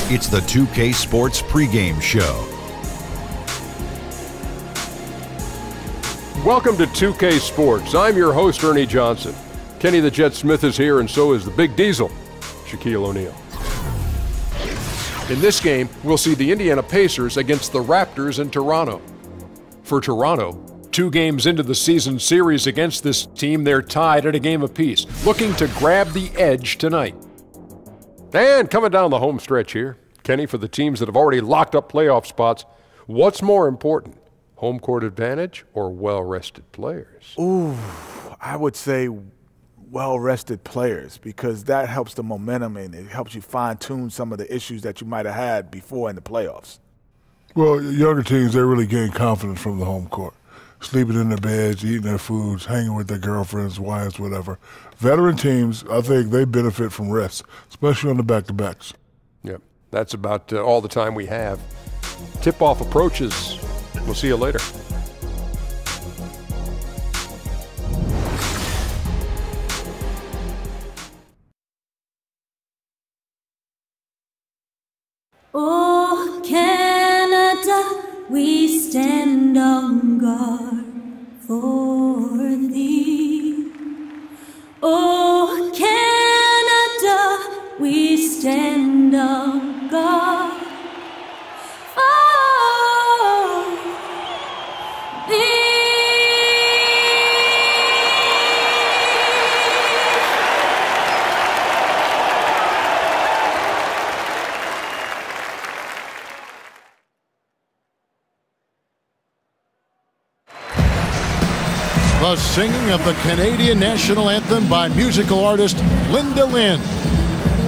It's the 2K Sports pregame show. Welcome to 2K Sports. I'm your host, Ernie Johnson. Kenny the Jet Smith is here, and so is the Big Diesel, Shaquille O'Neal. In this game, we'll see the Indiana Pacers against the Raptors in Toronto. For Toronto, 2 games into the season series against this team, they're tied at a game apiece, looking to grab the edge tonight. And coming down the home stretch here, Kenny, for the teams that have already locked up playoff spots, what's more important, home court advantage or well-rested players? Ooh, I would say well-rested players, because that helps the momentum and it helps you fine-tune some of the issues that you might have had before in the playoffs. Well, younger teams, they really gain confidence from the home court. Sleeping in their beds, eating their foods, hanging with their girlfriends, wives, whatever. Veteran teams, I think they benefit from rest, especially on the back-to-backs. Yep, that's about all the time we have. Tip-off approaches. We'll see you later. Oh, Canada, we stand on guard for thee. Oh, Canada, we stand on guard for thee. The singing of the Canadian National Anthem by musical artist Linda Lynn.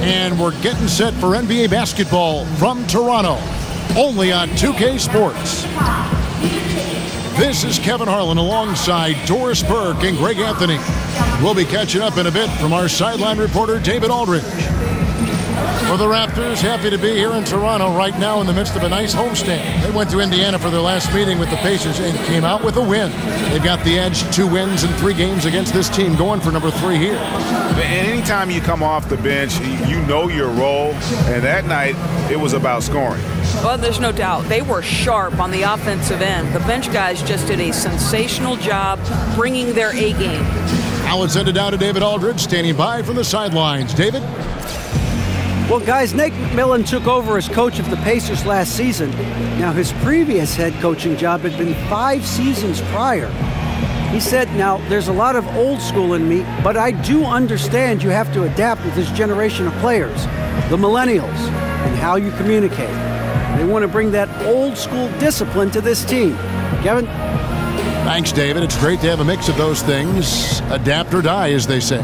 And we're getting set for NBA basketball from Toronto, only on 2K Sports. This is Kevin Harlan alongside Doris Burke and Greg Anthony. We'll be catching up in a bit from our sideline reporter, David Aldridge. For the Raptors, happy to be here in Toronto right now in the midst of a nice homestand. They went to Indiana for their last meeting with the Pacers and came out with a win. They've got the edge, 2 wins in 3 games against this team, going for number 3 here. And anytime you come off the bench, you know your role, and that night it was about scoring. Well, there's no doubt. They were sharp on the offensive end. The bench guys just did a sensational job bringing their A game. Now let's send it down to David Aldridge, standing by from the sidelines. David? Well, guys, Nate McMillan took over as coach of the Pacers last season. Now, his previous head coaching job had been 5 seasons prior. He said, now, there's a lot of old school in me, but I do understand you have to adapt with this generation of players, the millennials, and how you communicate. They want to bring that old school discipline to this team. Kevin? Thanks, David. It's great to have a mix of those things. Adapt or die, as they say.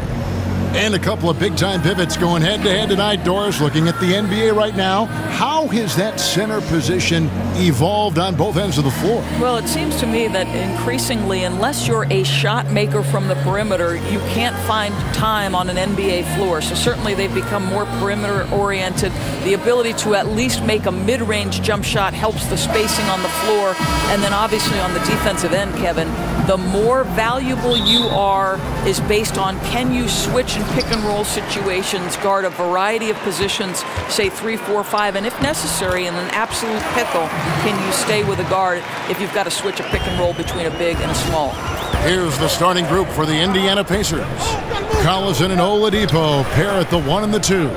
And a couple of big-time pivots going head-to-head tonight. Doris, looking at the NBA right now, how has that center position evolved on both ends of the floor? Well, it seems to me that increasingly, unless you're a shot maker from the perimeter, you can't find time on an NBA floor. So certainly they've become more perimeter-oriented. The ability to at least make a mid-range jump shot helps the spacing on the floor. And then obviously on the defensive end, Kevin, the more valuable you are is based on can you switch and pick and roll situations, guard a variety of positions, say 3, 4, 5, and if necessary in an absolute pickle, can you stay with a guard if you've got to switch a pick and roll between a big and a small. Here's the starting group for the Indiana Pacers. Collison and Oladipo pair at the 1 and the 2.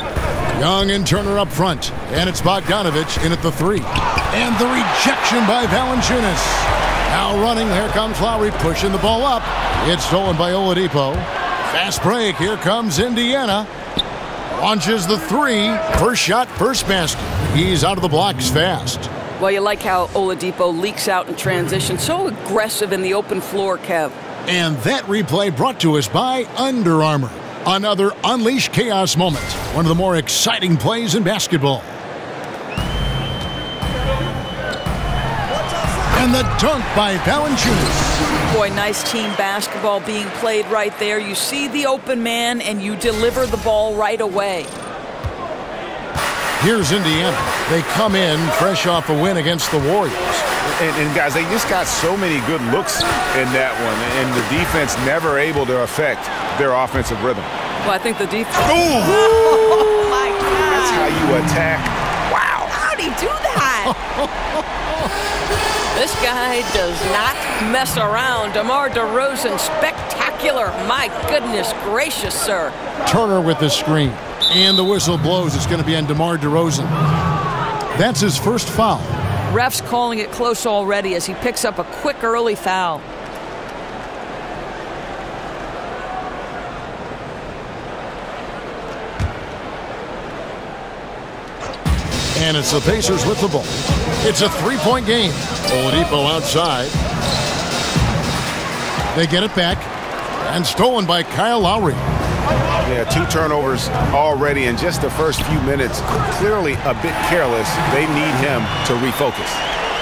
Young and Turner up front, and it's Bogdanovich in at the 3. And the rejection by Valanciunas. Now running, here comes Lowry pushing the ball up. It's stolen by Oladipo. Fast break, here comes Indiana. Launches the 3. First shot, first basket. He's out of the blocks fast. Well, you like how Oladipo leaks out in transition. So aggressive in the open floor, Kev. And that replay brought to us by Under Armour. Another Unleash Chaos moment. One of the more exciting plays in basketball. And the dunk by Valanciunas. Boy, nice team basketball being played right there. You see the open man, and you deliver the ball right away. Here's Indiana. They come in fresh off a win against the Warriors. And guys, they just got so many good looks in that one, and the defense never able to affect their offensive rhythm. Well, I think the defense... Boom! Oh, my God. That's how you attack. Wow. How'd he do that? This guy does not mess around. DeMar DeRozan, spectacular. My goodness gracious, sir. Turner with the screen. And the whistle blows. It's going to be on DeMar DeRozan. That's his first foul. Ref's calling it close already as he picks up a quick early foul. And it's the Pacers with the ball. It's a three-point game. Oladipo outside. They get it back. And stolen by Kyle Lowry. Yeah, 2 turnovers already in just the first few minutes. Clearly a bit careless. They need him to refocus.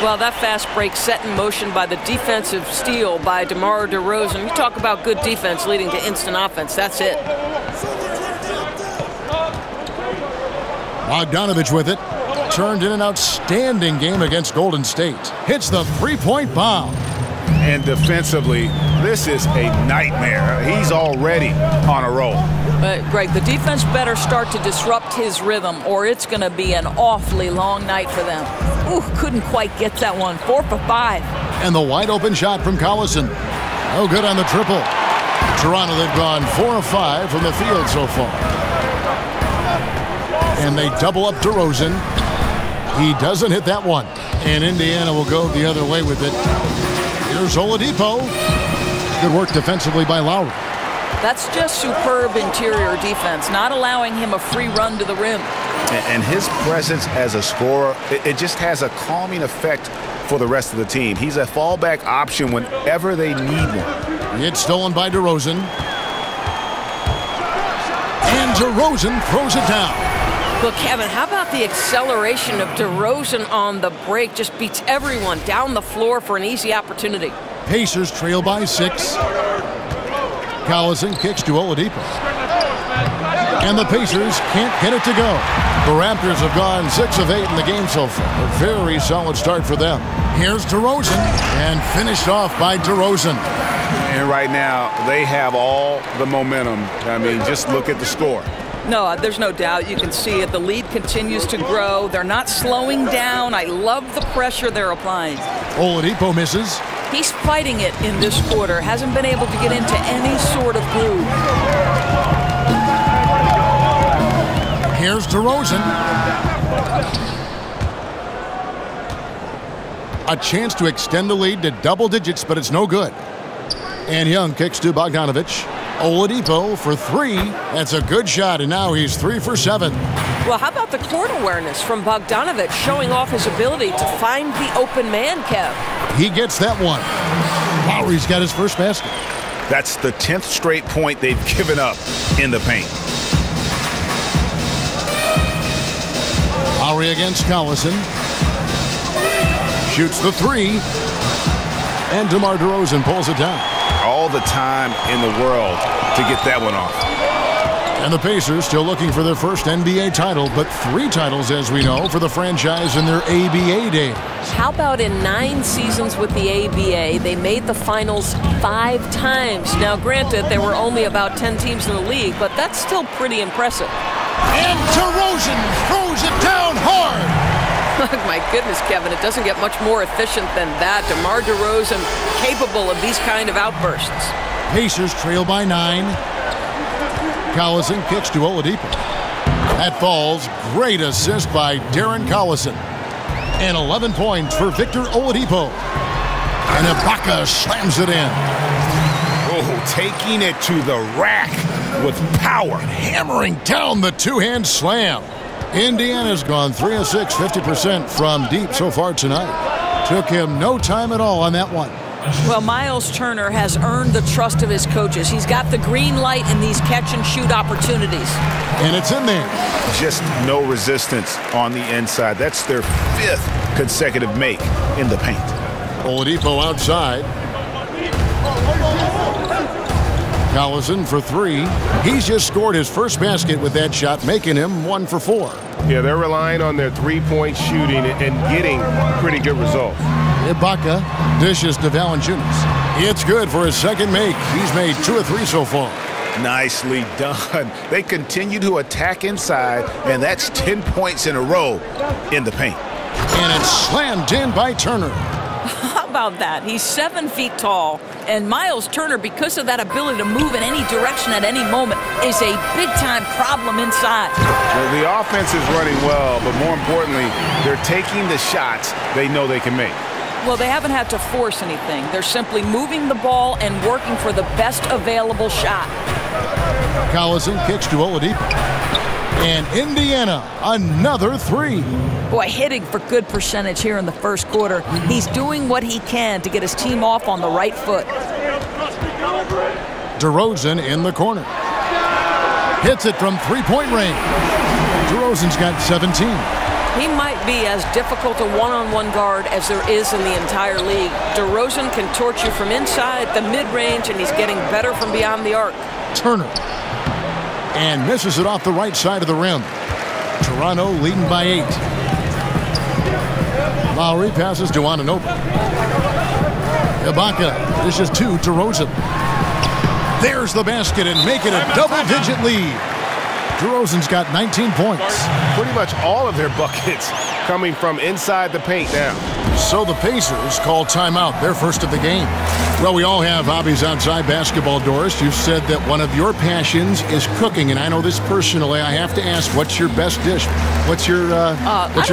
Well, that fast break set in motion by the defensive steal by DeMar DeRozan. You talk about good defense leading to instant offense. That's it. Bogdanovich with it. Turned in an outstanding game against Golden State. Hits the three-point bomb. And defensively, this is a nightmare. He's already on a roll. Greg, the defense better start to disrupt his rhythm, or it's going to be an awfully long night for them. Ooh, couldn't quite get that one. 4 for 5. And the wide-open shot from Collison. No good on the triple. Toronto, they've gone 4 of 5 from the field so far. And they double up DeRozan. He doesn't hit that one. And Indiana will go the other way with it. Here's Oladipo. Good work defensively by Lowry. That's just superb interior defense, not allowing him a free run to the rim. And his presence as a scorer, it just has a calming effect for the rest of the team. He's a fallback option whenever they need one. It's stolen by DeRozan. And DeRozan throws it down. Look, Kevin, how about the acceleration of DeRozan on the break? Just beats everyone down the floor for an easy opportunity. Pacers trail by 6. Collison kicks to Oladipo. And the Pacers can't get it to go. The Raptors have gone 6 of 8 in the game so far. A very solid start for them. Here's DeRozan. And finished off by DeRozan. And right now, they have all the momentum. I mean, just look at the score. No, there's no doubt. You can see it. The lead continues to grow. They're not slowing down. I love the pressure they're applying. Oladipo misses. He's fighting it in this quarter. Hasn't been able to get into any sort of groove. Here's DeRozan. A chance to extend the lead to double digits, but it's no good. And Young kicks to Bogdanovich. Oladipo for 3. That's a good shot, and now he's 3 for 7. Well, how about the court awareness from Bogdanovich, showing off his ability to find the open man, Kev? He gets that one. Lowry's got his first basket. That's the 10th straight point they've given up in the paint. Lowry against Collison. Shoots the 3. And DeMar DeRozan pulls it down. All the time in the world to get that one off. And the Pacers still looking for their first NBA title, but 3 titles, as we know, for the franchise in their ABA days. How about in 9 seasons with the ABA, they made the finals 5 times. Now, granted, there were only about 10 teams in the league, but that's still pretty impressive. And DeRozan throws it down hard. My goodness, Kevin, it doesn't get much more efficient than that. DeMar DeRozan capable of these kind of outbursts. Pacers trail by 9. Collison kicks to Oladipo. That falls. Great assist by Darren Collison. And 11 points for Victor Oladipo. And Ibaka slams it in. Oh, taking it to the rack with power. Hammering down the two-hand slam. Indiana's gone 3 of 6, 50% from deep so far tonight. Took him no time at all on that one. Well, Miles Turner has earned the trust of his coaches. He's got the green light in these catch-and-shoot opportunities. And it's in there. Just no resistance on the inside. That's their 5th consecutive make in the paint. Oladipo outside. Collison for 3. He's just scored his first basket with that shot, making him 1 for 4. Yeah, they're relying on their three-point shooting and getting pretty good results. Ibaka dishes to Valanciunas. It's good for his second make. He's made 2 of 3 so far. Nicely done. They continue to attack inside, and that's 10 points in a row in the paint. And it's slammed in by Turner. How about that? He's 7 feet tall, and Miles Turner, because of that ability to move in any direction at any moment, is a big-time problem inside. Well, the offense is running well, but more importantly, they're taking the shots they know they can make. Well, they haven't had to force anything. They're simply moving the ball and working for the best available shot. Collison kicks to Oladipo. And Indiana, another three. Boy, hitting for good percentage here in the first quarter. He's doing what he can to get his team off on the right foot. DeRozan in the corner. Hits it from three-point range. DeRozan's got 17. He might be as difficult a one-on-one guard as there is in the entire league. DeRozan can torch you from inside the mid-range, and he's getting better from beyond the arc. Turner. And misses it off the right side of the rim. Toronto leading by 8. Lowry passes to Anunoby. Ibaka dishes to DeRozan. There's the basket and make it a double-digit lead. DeRozan's got 19 points. Pretty much all of their buckets coming from inside the paint now. So the Pacers call timeout, their first of the game. Well, we all have hobbies outside basketball, Doris. You said that one of your passions is cooking, and I know this personally. I have to ask, what's your best dish? What's your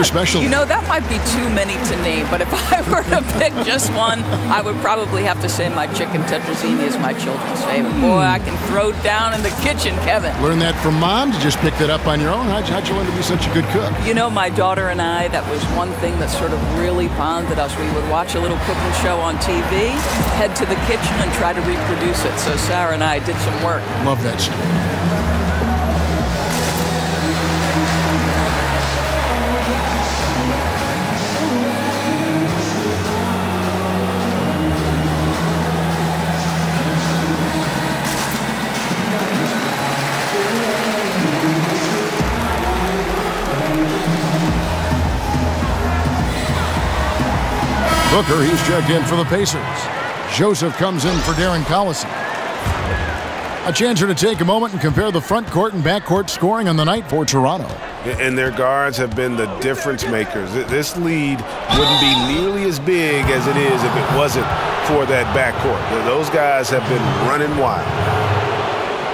special? You know, that might be too many to name, but if I were to pick just one, I would probably have to say my chicken tetrazzini is my children's favorite. Boy, I can throw down in the kitchen, Kevin. Learn that from Mom? Did you just pick that up on your own? How'd you learn to be such a good cook? You know, my daughter and I, that was one thing that sort of really bonded us. We would watch a little cooking show on TV, head to the kitchen, and try to reproduce it. So Sarah and I did some work. Love that story. Booker, he's checked in for the Pacers. Joseph comes in for Darren Collison. A chance here to take a moment and compare the front court and back court scoring on the night for Toronto. And their guards have been the difference makers. This lead wouldn't be nearly as big as it is if it wasn't for that backcourt. Those guys have been running wild.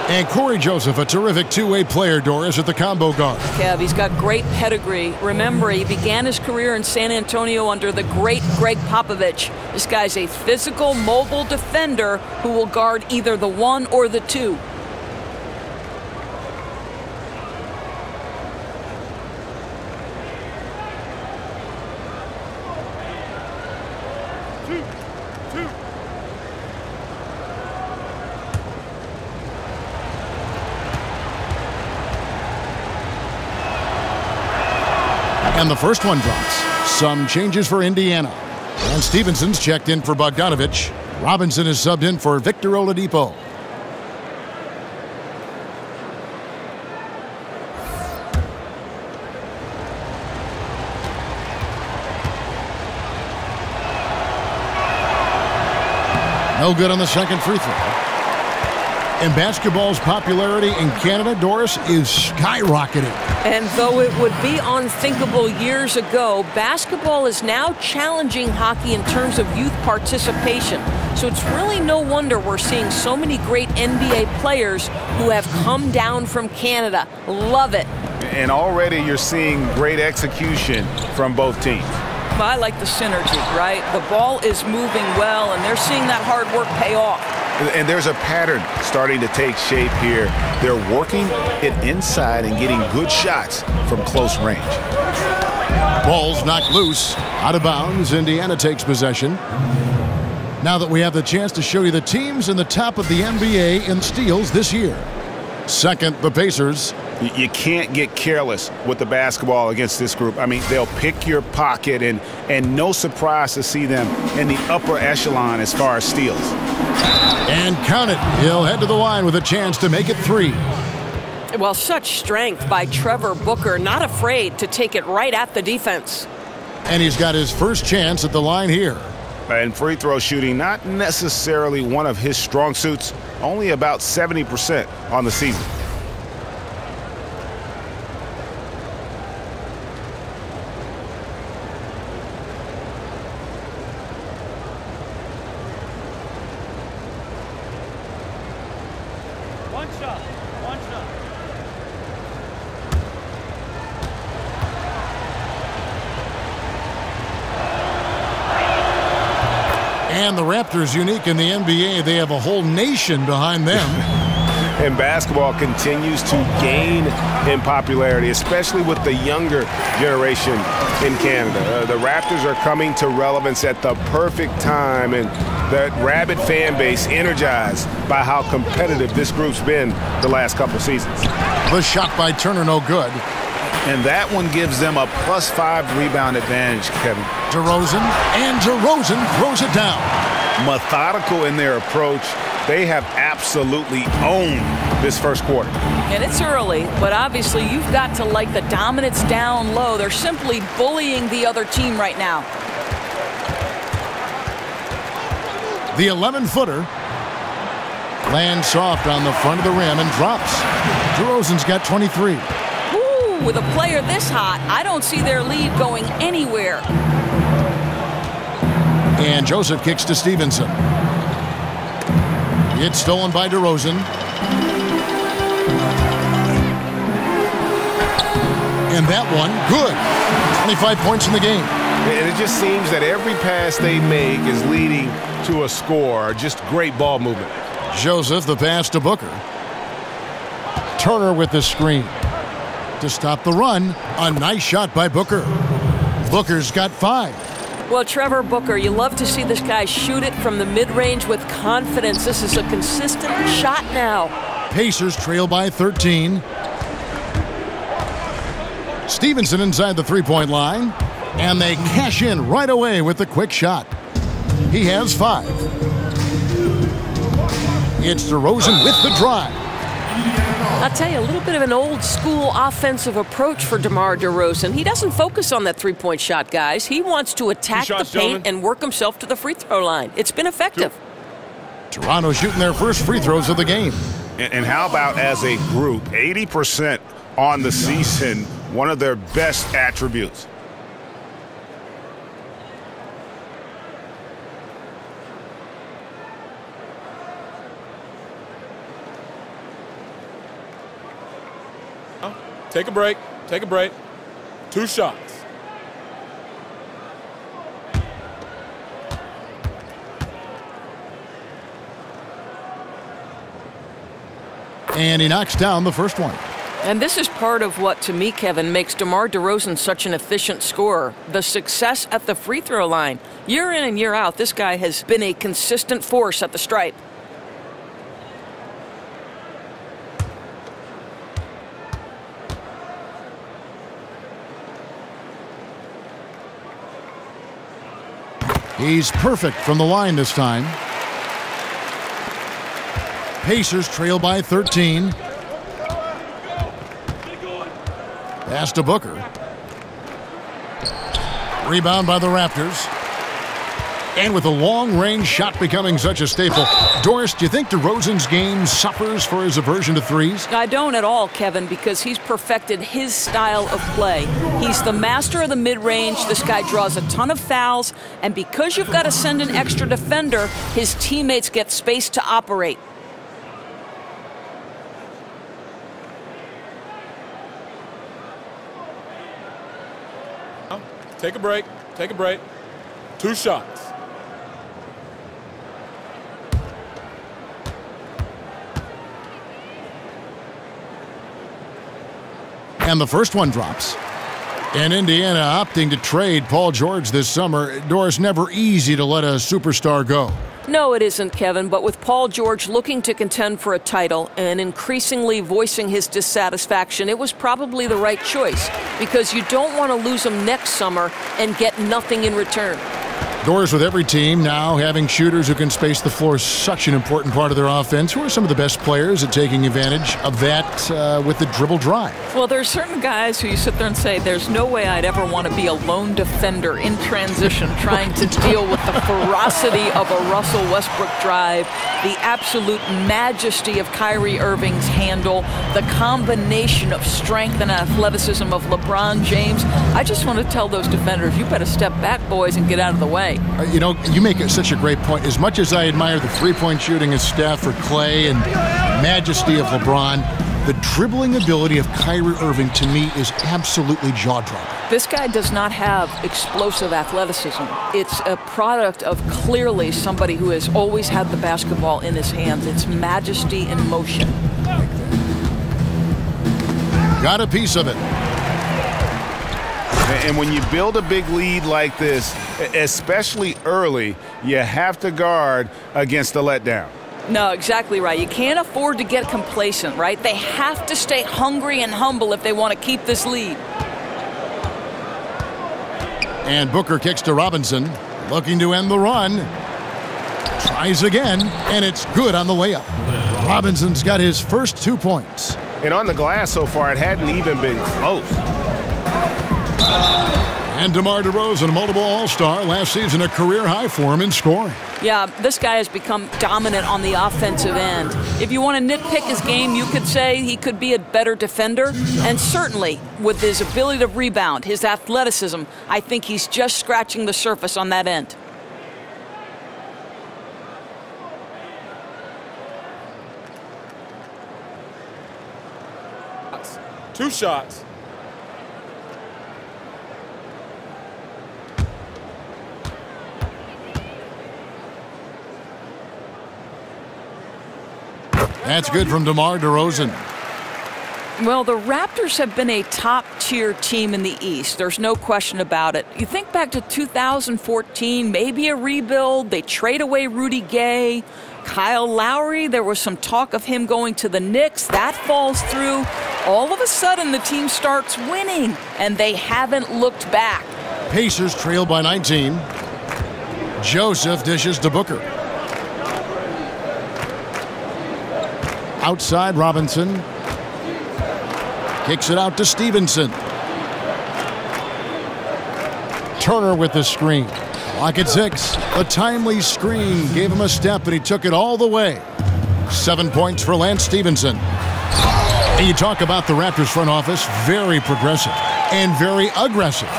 And Corey Joseph, a terrific two-way player, Doris, at the combo guard. Kev, he's got great pedigree. Remember, he began his career in San Antonio under the great Greg Popovich. This guy's a physical, mobile defender who will guard either the 1 or the 2. And the first one drops. Some changes for Indiana. And Stevenson's checked in for Bogdanovich. Robinson is subbed in for Victor Oladipo. No good on the second free throw. And basketball's popularity in Canada, Doris, is skyrocketing. And though it would be unthinkable years ago, basketball is now challenging hockey in terms of youth participation. So it's really no wonder we're seeing so many great NBA players who have come down from Canada. Love it. And already you're seeing great execution from both teams. I like the synergy, right? The ball is moving well, and they're seeing that hard work pay off. And there's a pattern starting to take shape here. They're working it inside and getting good shots from close range. Ball's knocked loose. Out of bounds. Indiana takes possession. Now that we have the chance to show you the teams in the top of the NBA in steals this year. Second, the Pacers. You can't get careless with the basketball against this group. I mean, they'll pick your pocket, and no surprise to see them in the upper echelon as far as steals. And count it. He'll head to the line with a chance to make it 3. Well, such strength by Trevor Booker, not afraid to take it right at the defense. And he's got his first chance at the line here. And free throw shooting, not necessarily one of his strong suits, only about 70% on the season. And the Raptors, unique in the NBA, they have a whole nation behind them. And basketball continues to gain in popularity, especially with the younger generation in Canada. The Raptors are coming to relevance at the perfect time, and that rabid fan base energized by how competitive this group's been the last couple seasons. The shot by Turner, no good. And that one gives them a +5 rebound advantage, Kevin. DeRozan, and DeRozan throws it down. Methodical in their approach. They have absolutely owned this first quarter. And it's early, but obviously you've got to like the dominance down low. They're simply bullying the other team right now. The 11-footer lands soft on the front of the rim and drops. DeRozan's got 23. Ooh, with a player this hot, I don't see their lead going anywhere. And Joseph kicks to Stevenson. It's stolen by DeRozan. And that one, good. 25 points in the game. And it just seems that every pass they make is leading to a score. Just great ball movement. Joseph, the pass to Booker. Turner with the screen. To stop the run, a nice shot by Booker. Booker's got 5. Well, Trevor Booker, you love to see this guy shoot it from the mid-range with confidence. This is a consistent shot now. Pacers trail by 13. Stevenson inside the three-point line. And they cash in right away with the quick shot. He has 5. It's DeRozan with the drive. I'll tell you, a little bit of an old-school offensive approach for DeMar DeRozan. He doesn't focus on that three-point shot, guys. He wants to attack the paint and work himself to the free throw line. It's been effective. Toronto shooting their first free throws of the game. And how about as a group, 80% on the season, one of their best attributes. Take a break. Take a break. 2 shots. And he knocks down the first one. And this is part of what, to me, Kevin, makes DeMar DeRozan such an efficient scorer. The success at the free throw line. Year in and year out, this guy has been a consistent force at the stripe. He's perfect from the line this time. Pacers trail by 13. Pass to Booker. Rebound by the Raptors. And with a long-range shot becoming such a staple, Doris, do you think DeRozan's game suffers for his aversion to threes? I don't at all, Kevin, because he's perfected his style of play. He's the master of the mid-range. This guy draws a ton of fouls, and because you've got to send an extra defender, his teammates get space to operate. Take a break. Take a break. 2 shots. And the first one drops. And Indiana opting to trade Paul George this summer. Doris, never easy to let a superstar go. No, it isn't, Kevin, but with Paul George looking to contend for a title and increasingly voicing his dissatisfaction, it was probably the right choice because you don't want to lose him next summer and get nothing in return. Doris, with every team now having shooters who can space the floor is such an important part of their offense. Who are some of the best players at taking advantage of that with the dribble drive? Well, there's certain guys who you sit there and say, there's no way I'd ever want to be a lone defender in transition trying to deal with the ferocity of a Russell Westbrook drive, the absolute majesty of Kyrie Irving's handle, the combination of strength and athleticism of LeBron James. I just want to tell those defenders, you better step back, boys, and get out of the way. You know, you make such a great point. As much as I admire the three-point shooting of Steph or Clay and majesty of LeBron, The dribbling ability of Kyrie Irving, to me, is absolutely jaw-dropping. This guy does not have explosive athleticism. It's a product of clearly somebody who has always had the basketball in his hands. It's majesty in motion. Got a piece of it. And when you build a big lead like this, especially early, you have to guard against the letdown. No, exactly right. You can't afford to get complacent, right? They have to stay hungry and humble if they want to keep this lead. And Booker kicks to Robinson, looking to end the run. Tries again, and it's good on the layup. Robinson's got his first 2 points. And on the glass so far, it hadn't even been close. And DeMar DeRozan, multiple All-Star, last season a career high for him in scoring. Yeah, this guy has become dominant on the offensive end. If you want to nitpick his game, you could say he could be a better defender. And certainly, with his ability to rebound, his athleticism, I think he's just scratching the surface on that end. Two shots. That's good from DeMar DeRozan. Well, the Raptors have been a top-tier team in the East. There's no question about it. You think back to 2014, maybe a rebuild. They trade away Rudy Gay. Kyle Lowry, there was some talk of him going to the Knicks. That falls through. All of a sudden, the team starts winning, and they haven't looked back. Pacers trail by 19. Joseph dishes to Booker. Outside Robinson. Kicks it out to Stevenson. Turner with the screen. Clock at 6. A timely screen gave him a step, and he took it all the way. 7 points for Lance Stevenson. And you talk about the Raptors front office, very progressive and very aggressive.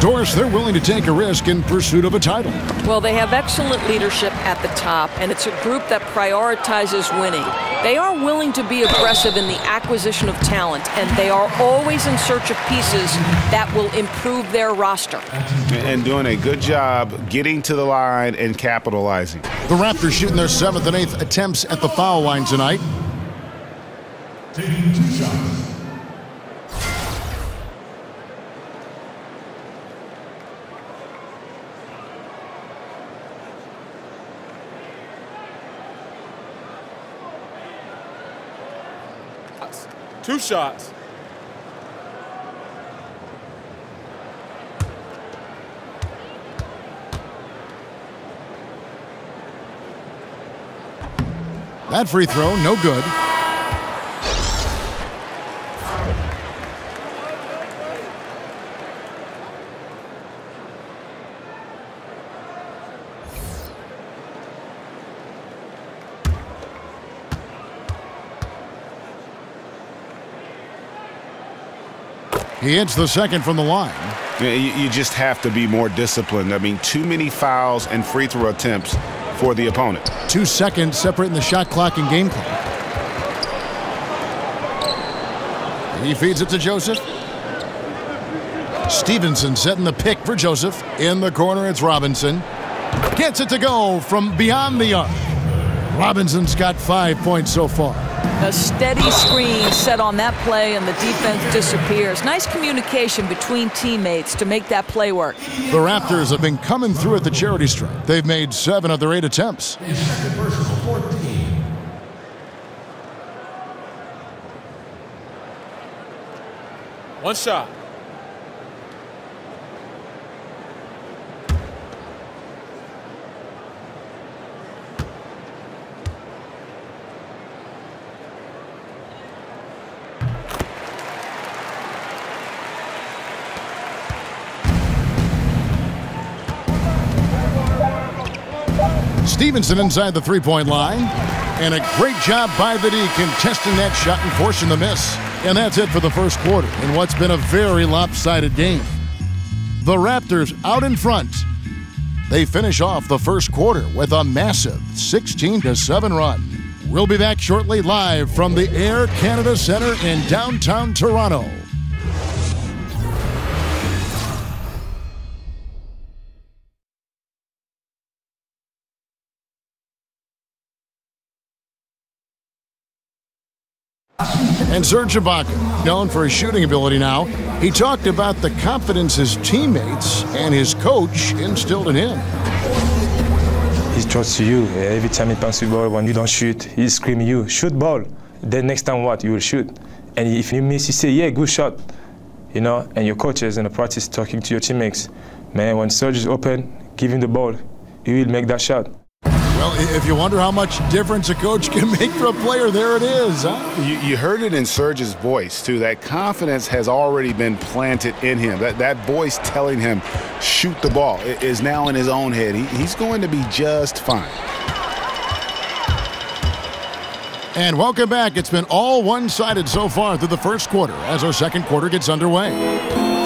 Doris, they're willing to take a risk in pursuit of a title. Well, they have excellent leadership at the top, and it's a group that prioritizes winning. They are willing to be aggressive in the acquisition of talent, and they are always in search of pieces that will improve their roster. And doing a good job getting to the line and capitalizing. The Raptors shooting their 7th and 8th attempts at the foul line tonight. Taking 2 shots. Two shots. That free throw, no good. He hits the second from the line. You just have to be more disciplined. I mean, too many fouls and free throw attempts for the opponent. 2 seconds separating the shot clock and game clock. He feeds it to Joseph. Stevenson setting the pick for Joseph. In the corner, it's Robinson. Gets it to go from beyond the arc. Robinson's got 5 points so far. A steady screen set on that play, and the defense disappears. Nice communication between teammates to make that play work. The Raptors have been coming through at the charity stripe. They've made 7 of their 8 attempts. One shot. Stevenson inside the three-point line. And a great job by the D contesting that shot and forcing the miss. And that's it for the first quarter in what's been a very lopsided game. The Raptors out in front. They finish off the first quarter with a massive 16-7 run. We'll be back shortly live from the Air Canada Centre in downtown Toronto. And Serge Ibaka, known for his shooting ability now, he talked about the confidence his teammates and his coach instilled in him. He trusts you. Every time he passes the ball, when you don't shoot, he's screaming you, shoot ball. Then next time what? You will shoot. And if you miss, you say, yeah, good shot. You know, and your coaches in the practice talking to your teammates. Man, when Serge is open, give him the ball. He will make that shot. Well, if you wonder how much difference a coach can make for a player, there it is, huh? You heard it in Serge's voice, too. That confidence has already been planted in him. That voice telling him, shoot the ball, is now in his own head. He's going to be just fine. And welcome back. It's been all one-sided so far through the first quarter as our second quarter gets underway.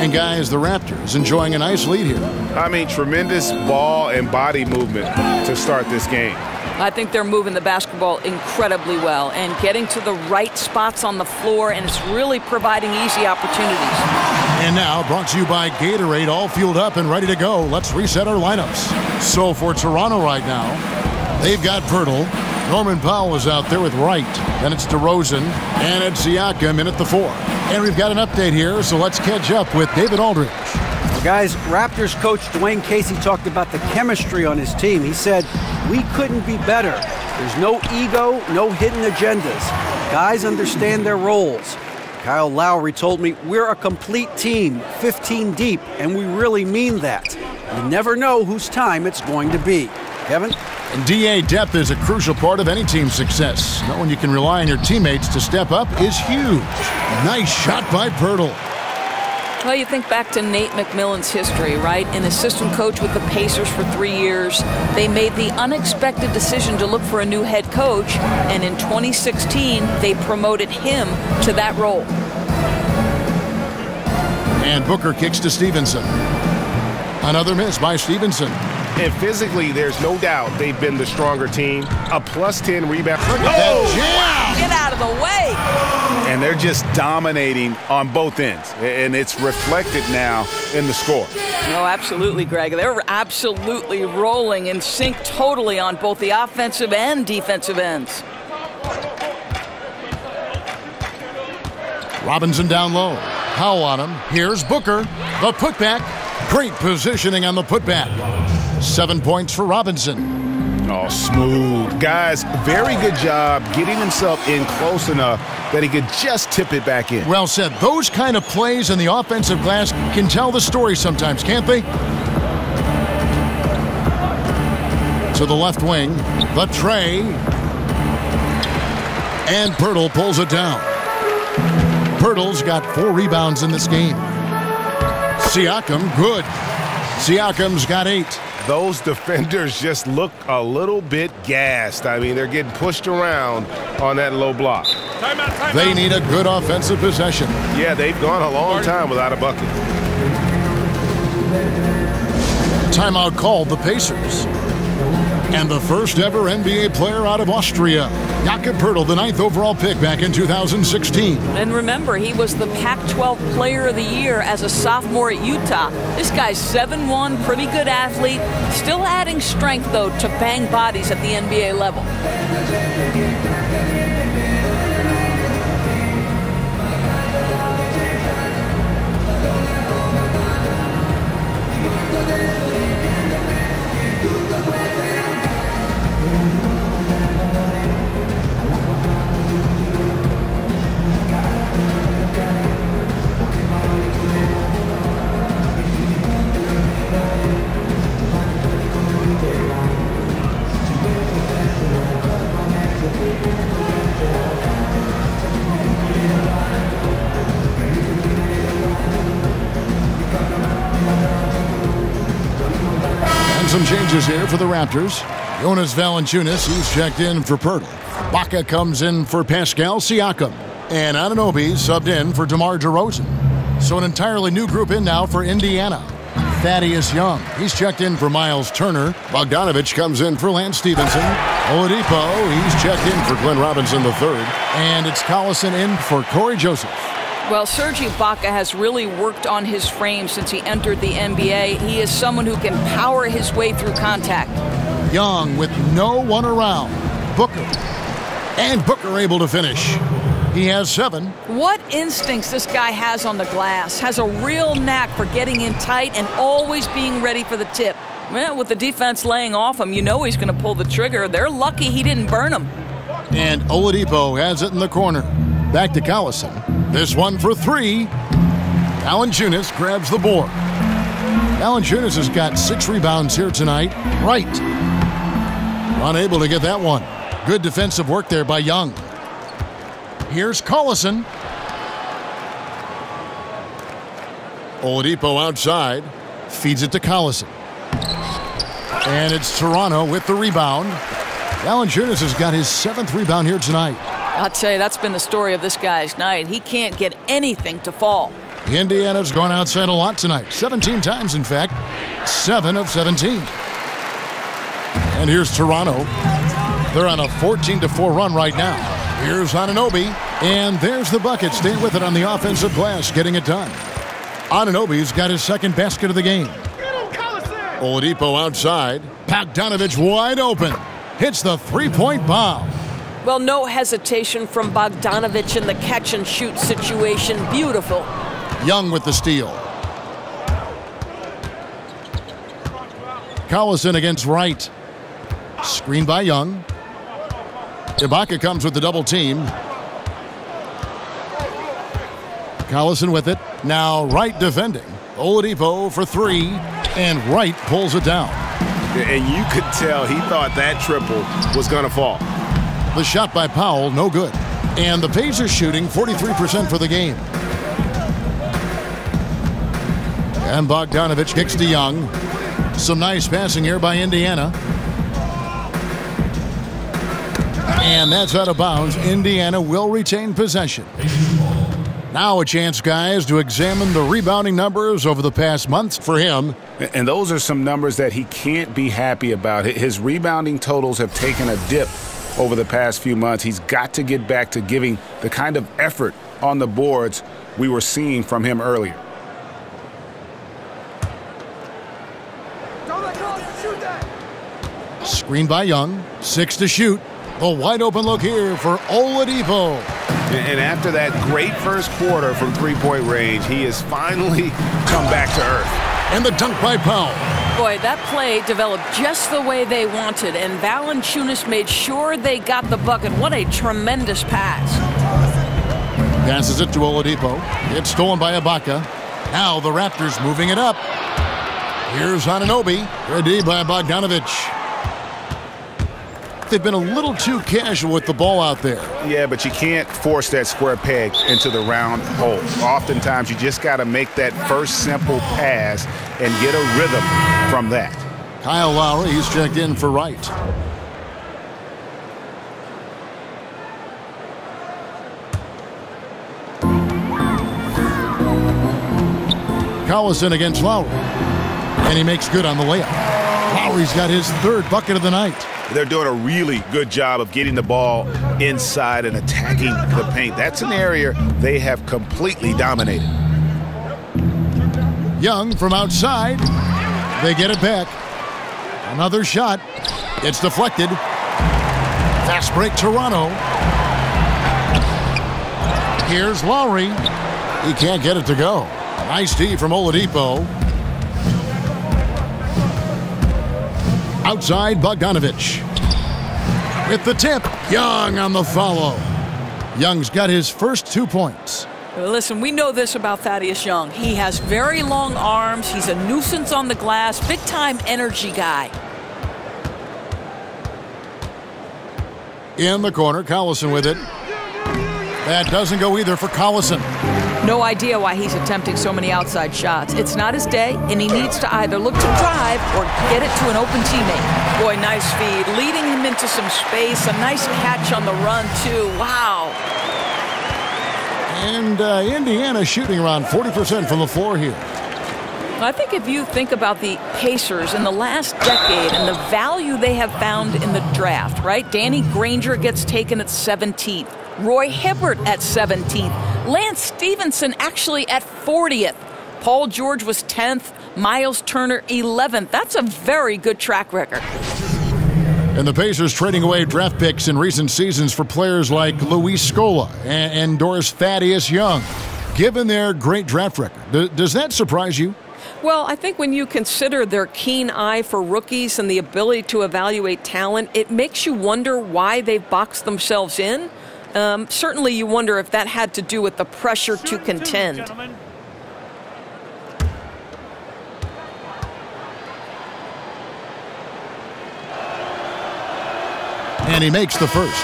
And guys, the Raptors enjoying a nice lead here. I mean, tremendous ball and body movement to start this game. I think they're moving the basketball incredibly well and getting to the right spots on the floor, and it's really providing easy opportunities. And now, brought to you by Gatorade, all fueled up and ready to go. Let's reset our lineups. So for Toronto right now, they've got Pirtle. Norman Powell is out there with Wright. Then it's DeRozan. And it's Siakam in at the 4. And we've got an update here, so let's catch up with David Aldridge. Well, guys, Raptors coach Dwayne Casey talked about the chemistry on his team. He said, we couldn't be better. There's no ego, no hidden agendas. Guys understand their roles. Kyle Lowry told me, we're a complete team, 15 deep, and we really mean that. You never know whose time it's going to be. Kevin? And DA depth is a crucial part of any team's success. Knowing you can rely on your teammates to step up is huge. Nice shot by Pirtle. Well, you think back to Nate McMillan's history, right? An assistant coach with the Pacers for 3 years. They made the unexpected decision to look for a new head coach, and in 2016, they promoted him to that role. And Booker kicks to Stevenson. Another miss by Stevenson. And physically, there's no doubt they've been the stronger team. A +10 rebound. Wow. Get out of the way. And they're just dominating on both ends. And it's reflected now in the score. No, absolutely, Greg. They're absolutely rolling in sync totally on both the offensive and defensive ends. Robinson down low. Powell on him. Here's Booker. The putback. Great positioning on the putback. 7 points for Robinson. Oh, smooth. Guys, very good job getting himself in close enough that he could just tip it back in. Well said. Those kind of plays in the offensive glass can tell the story sometimes, can't they? To the left wing, the tray. And Pirtle pulls it down. Pirtle's got 4 rebounds in this game. Siakam, good. Siakam's got 8. Those defenders just look a little bit gassed. I mean, they're getting pushed around on that low block. Timeout. They need a good offensive possession. Yeah, they've gone a long time without a bucket. Timeout called the Pacers. And the first ever NBA player out of Austria, Jakob Pirtle, the 9th overall pick back in 2016. And remember, he was the Pac-12 Player of the Year as a sophomore at Utah. This guy's 7'1", pretty good athlete. Still adding strength, though, to bang bodies at the NBA level. Some changes here for the Raptors. Jonas Valanciunas, he's checked in for Pirtle. Baca comes in for Pascal Siakam. And Anunoby subbed in for DeMar DeRozan. So an entirely new group in now for Indiana. Thaddeus Young, he's checked in for Miles Turner. Bogdanovich comes in for Lance Stevenson. Oladipo, he's checked in for Glenn Robinson III. And it's Collison in for Corey Joseph. Well, Serge Ibaka has really worked on his frame since he entered the NBA. He is someone who can power his way through contact. Young with no one around. Booker. And Booker able to finish. He has 7. What instincts this guy has on the glass. Has a real knack for getting in tight and always being ready for the tip. Well, with the defense laying off him, you know he's going to pull the trigger. They're lucky he didn't burn him. And Oladipo has it in the corner. Back to Collison. This one for 3. Valanciunas grabs the board. Valanciunas has got 6 rebounds here tonight. Right. Unable to get that one. Good defensive work there by Young. Here's Collison. Oladipo outside. Feeds it to Collison. And it's Toronto with the rebound. Valanciunas has got his 7th rebound here tonight. I'll tell you, that's been the story of this guy's night. He can't get anything to fall. Indiana's gone outside a lot tonight. 17 times, in fact. 7 of 17. And here's Toronto. They're on a 14-4 run right now. Here's Anunoby. And there's the bucket. Staying with it on the offensive glass, getting it done. Anunoby's got his 2nd basket of the game. Oladipo outside. Bogdanovic wide open. Hits the 3-point bomb. Well, no hesitation from Bogdanovic in the catch-and-shoot situation. Beautiful. Young with the steal. Collison against Wright. Screen by Young. Ibaka comes with the double team. Collison with it. Now Wright defending. Oladipo for 3. And Wright pulls it down. And you could tell he thought that triple was going to fall. The shot by Powell, no good. And the Pacers shooting 43% for the game. And Bogdanovic kicks to Young. Some nice passing here by Indiana. And that's out of bounds. Indiana will retain possession. Now a chance, guys, to examine the rebounding numbers over the past months for him. And those are some numbers that he can't be happy about. His rebounding totals have taken a dip over the past few months. He's got to get back to giving the kind of effort on the boards we were seeing from him earlier. Screen by Young. 6 to shoot. A wide open look here for Oladipo. And after that great first quarter from three-point range, he has finally come back to earth. And the dunk by Powell. Boy, that play developed just the way they wanted, and Valanciunas made sure they got the bucket. What a tremendous pass. Passes it to Oladipo. It's stolen by Ibaka. Now the Raptors moving it up. Here's Anunoby. Ready by Bogdanovic. They've been a little too casual with the ball out there. Yeah, but you can't force that square peg into the round hole. Oftentimes, you just got to make that first simple pass and get a rhythm from that. Kyle Lowry, he's checked in for Wright. Collison against Lowry. And he makes good on the layup. Lowry's got his 3rd bucket of the night. They're doing a really good job of getting the ball inside and attacking the paint. That's an area they have completely dominated. Young from outside. They get it back. Another shot. It's deflected. Fast break Toronto. Here's Lowry. He can't get it to go. Nice D from Oladipo. Outside Bogdanovic. With the tip, Young on the follow. Young's got his first 2 points. Listen, we know this about Thaddeus Young. He has very long arms. He's a nuisance on the glass. Big-time energy guy. In the corner, Collison with it. That doesn't go either for Collison. No idea why he's attempting so many outside shots. It's not his day, and he needs to either look to drive or get it to an open teammate. Boy, nice feed. Leading him into some space. A nice catch on the run, too. Wow. And Indiana shooting around 40% from the floor here. I think if you think about the Pacers in the last decade and the value they have found in the draft, right? Danny Granger gets taken at 17th. Roy Hibbert at 17th. Lance Stevenson actually at 40th. Paul George was 10th. Miles Turner 11th. That's a very good track record. And the Pacers trading away draft picks in recent seasons for players like Luis Scola and Doris Thaddeus Young. Given their great draft record, does that surprise you? Well, I think when you consider their keen eye for rookies and the ability to evaluate talent, it makes you wonder why they've boxed themselves in. Certainly you wonder if that had to do with the pressure to contend. And he makes the first.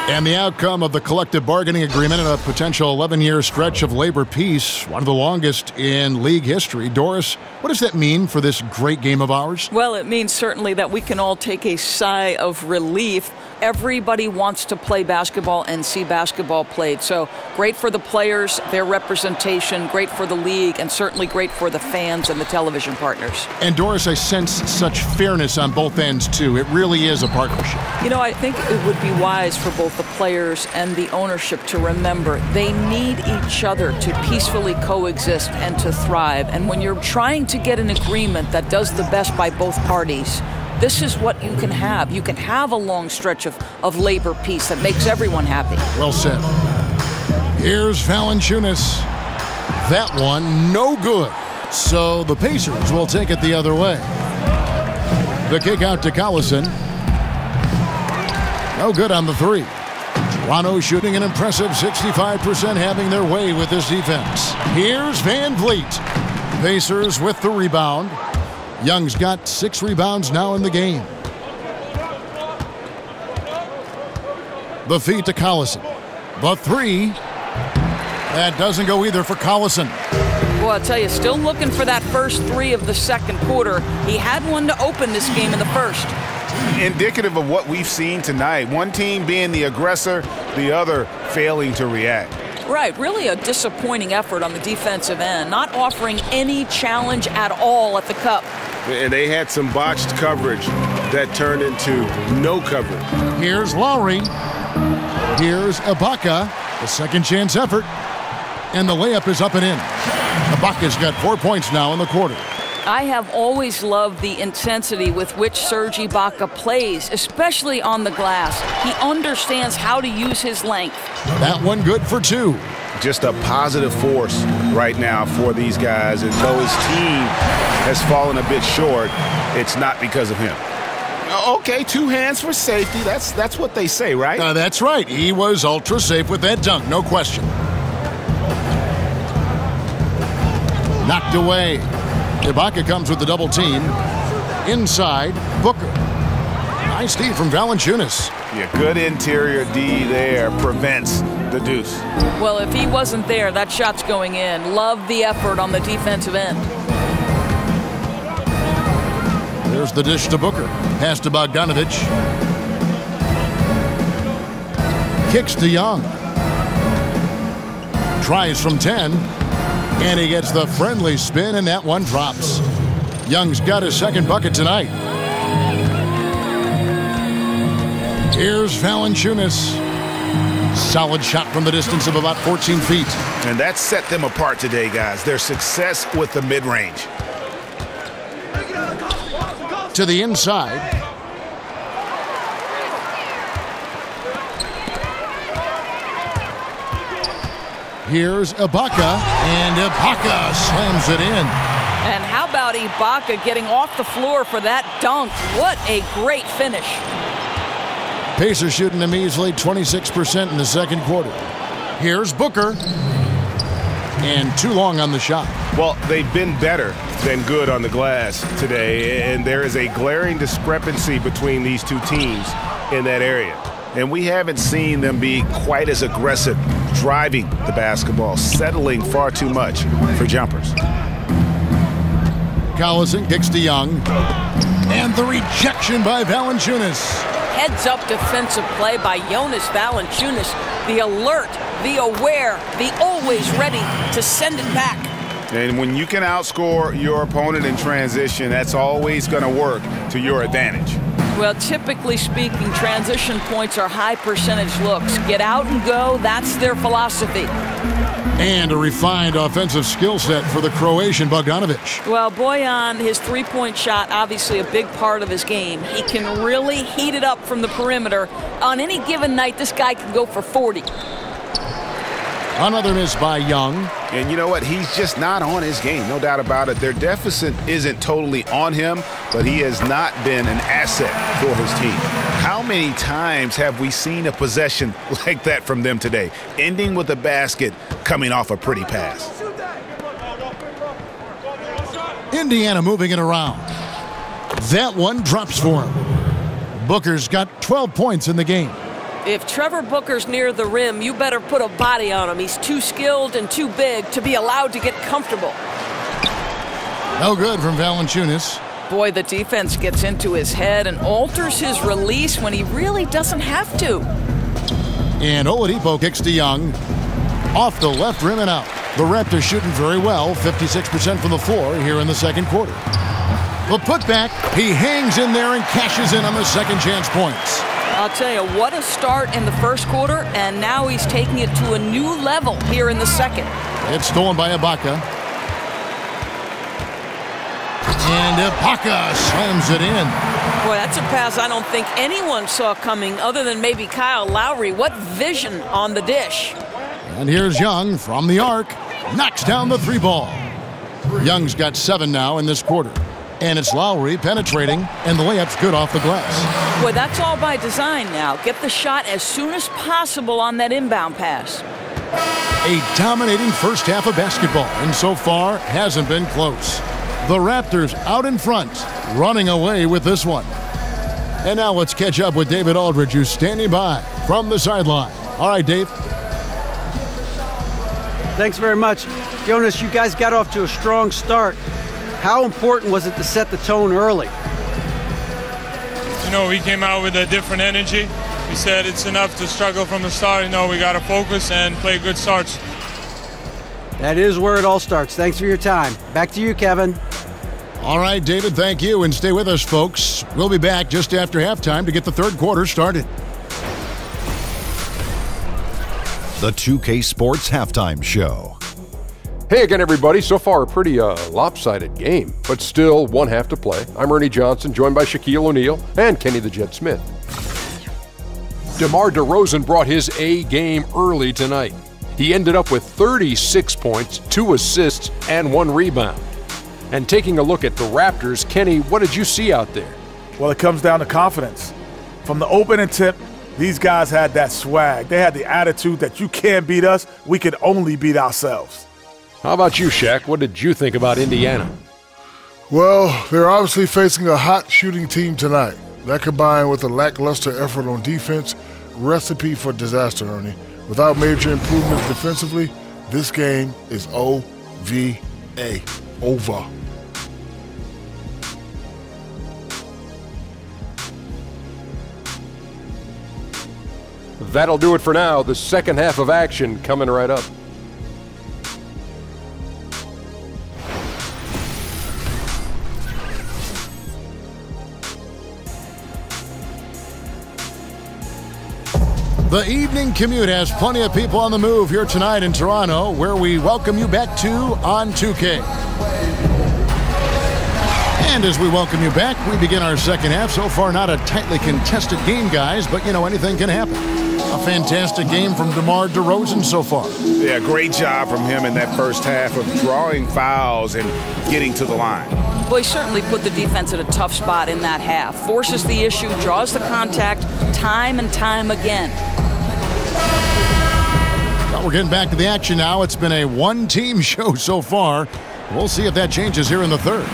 And the outcome of the collective bargaining agreement and a potential 11-year stretch of labor peace, one of the longest in league history. Doris, what does that mean for this great game of ours? Well, it means certainly that we can all take a sigh of relief. Everybody wants to play basketball and see basketball played. So great for the players, their representation, great for the league, and certainly great for the fans and the television partners. And Doris, I sense such fairness on both ends, too. It really is a partnership. You know, I think it would be wise for both the players and the ownership to remember they need each other to peacefully coexist and to thrive. And when you're trying to get an agreement that does the best by both parties, this is what you can have. You can have a long stretch of labor peace that makes everyone happy. Well said. Here's Valanciunas. That one, no good. So the Pacers will take it the other way. The kick out to Collison. No good on the three. Toronto shooting an impressive 65%, having their way with this defense. Here's Van Vliet. Pacers with the rebound. Young's got 6 rebounds now in the game. The feed to Collison. The three. That doesn't go either for Collison. Well, I'll tell you, still looking for that first three of the second quarter. He had one to open this game in the first. Indicative of what we've seen tonight. One team being the aggressor, the other failing to react. Right, really a disappointing effort on the defensive end, not offering any challenge at all at the cup. And they had some botched coverage that turned into no coverage. Here's Lowry. Here's Ibaka. The second chance effort. And the layup is up and in. Ibaka's got 4 points now in the quarter. I have always loved the intensity with which Serge Ibaka plays, especially on the glass. He understands how to use his length. That one good for 2. Just a positive force right now for these guys. And though his team has fallen a bit short, it's not because of him. Okay, 2 hands for safety. That's what they say, right? That's right. He was ultra safe with that dunk, no question. Knocked away. Ibaka comes with the double team. Inside, Booker. Nice D from Valanciunas. Yeah, good interior D there. Prevents the deuce. Well, if he wasn't there, that shot's going in. Love the effort on the defensive end. There's the dish to Booker. Pass to Bogdanovich. Kicks to Young. Tries from 10. And he gets the friendly spin, and that one drops. Young's got his second bucket tonight. Here's Valanciunas. Solid shot from the distance of about 14 feet. And that set them apart today, guys. Their success with the mid-range. To the inside. Here's Ibaka, and Ibaka slams it in. And how about Ibaka getting off the floor for that dunk? What a great finish. Pacers shooting a measly 26% in the second quarter. Here's Booker. And too long on the shot. Well, they've been better than good on the glass today, and there is a glaring discrepancy between these two teams in that area. And we haven't seen them be quite as aggressive driving the basketball, settling far too much for jumpers. Collison kicks to Young. And the rejection by Valanciunas. Heads-up defensive play by Jonas Valanciunas. The alert, the aware, the always ready to send it back. And when you can outscore your opponent in transition, that's always going to work to your advantage. Well, typically speaking, transition points are high percentage looks. Get out and go, that's their philosophy. And a refined offensive skill set for the Croatian Bogdanovic. Well, Bojan, his three-point shot, obviously a big part of his game. He can really heat it up from the perimeter. On any given night, this guy can go for 40. Another miss by Young. And you know what? He's just not on his game, no doubt about it. Their deficit isn't totally on him, but he has not been an asset for his team. How many times have we seen a possession like that from them today, ending with a basket coming off a pretty pass? Indiana moving it around. That one drops for him. Booker's got 12 points in the game. If Trevor Booker's near the rim, you better put a body on him. He's too skilled and too big to be allowed to get comfortable. No good from Valanciunas. Boy, the defense gets into his head and alters his release when he really doesn't have to. And Oladipo kicks to Young. Off the left rim and out. The Raptors shooting very well, 56% from the floor here in the second quarter. The putback, he hangs in there and cashes in on the second chance points. I'll tell you, what a start in the first quarter, and now he's taking it to a new level here in the second. It's stolen by Ibaka. And Ibaka slams it in. Boy, that's a pass I don't think anyone saw coming other than maybe Kyle Lowry. What vision on the dish. And here's Young from the arc. Knocks down the three ball. Young's got 7 now in this quarter. And it's Lowry penetrating, and the layup's good off the glass. Boy, that's all by design now. Get the shot as soon as possible on that inbound pass. A dominating first half of basketball, and so far hasn't been close. The Raptors out in front, running away with this one. And now let's catch up with David Aldridge, who's standing by from the sideline. All right, Dave. Thanks very much. Jonas, you guys got off to a strong start. How important was it to set the tone early? You know, we came out with a different energy. We said it's enough to struggle from the start. You know, we got to focus and play good starts. That is where it all starts. Thanks for your time. Back to you, Kevin. All right, David, thank you. And stay with us, folks. We'll be back just after halftime to get the third quarter started. The 2K Sports Halftime Show. Hey again, everybody. So far, a pretty lopsided game, but still one half to play. I'm Ernie Johnson, joined by Shaquille O'Neal and Kenny the Jet Smith. DeMar DeRozan brought his A game early tonight. He ended up with 36 points, 2 assists, and 1 rebound. And taking a look at the Raptors, Kenny, what did you see out there? Well, it comes down to confidence. From the opening tip, these guys had that swag. They had the attitude that you can't beat us, we can only beat ourselves. How about you, Shaq? What did you think about Indiana? Well, they're obviously facing a hot shooting team tonight. That combined with a lackluster effort on defense, recipe for disaster, Ernie. Without major improvements defensively, this game is O-V-A. Over. That'll do it for now. The second half of action coming right up. The evening commute has plenty of people on the move here tonight in Toronto, where we welcome you back to On 2K. And as we welcome you back, we begin our second half. So far, not a tightly contested game, guys, but, you know, anything can happen. A fantastic game from DeMar DeRozan so far. Yeah, great job from him in that first half of drawing fouls and getting to the line. Well, he certainly put the defense at a tough spot in that half. Forces the issue, draws the contact time and time again. Well, we're getting back to the action now. It's been a one-team show so far. We'll see if that changes here in the third.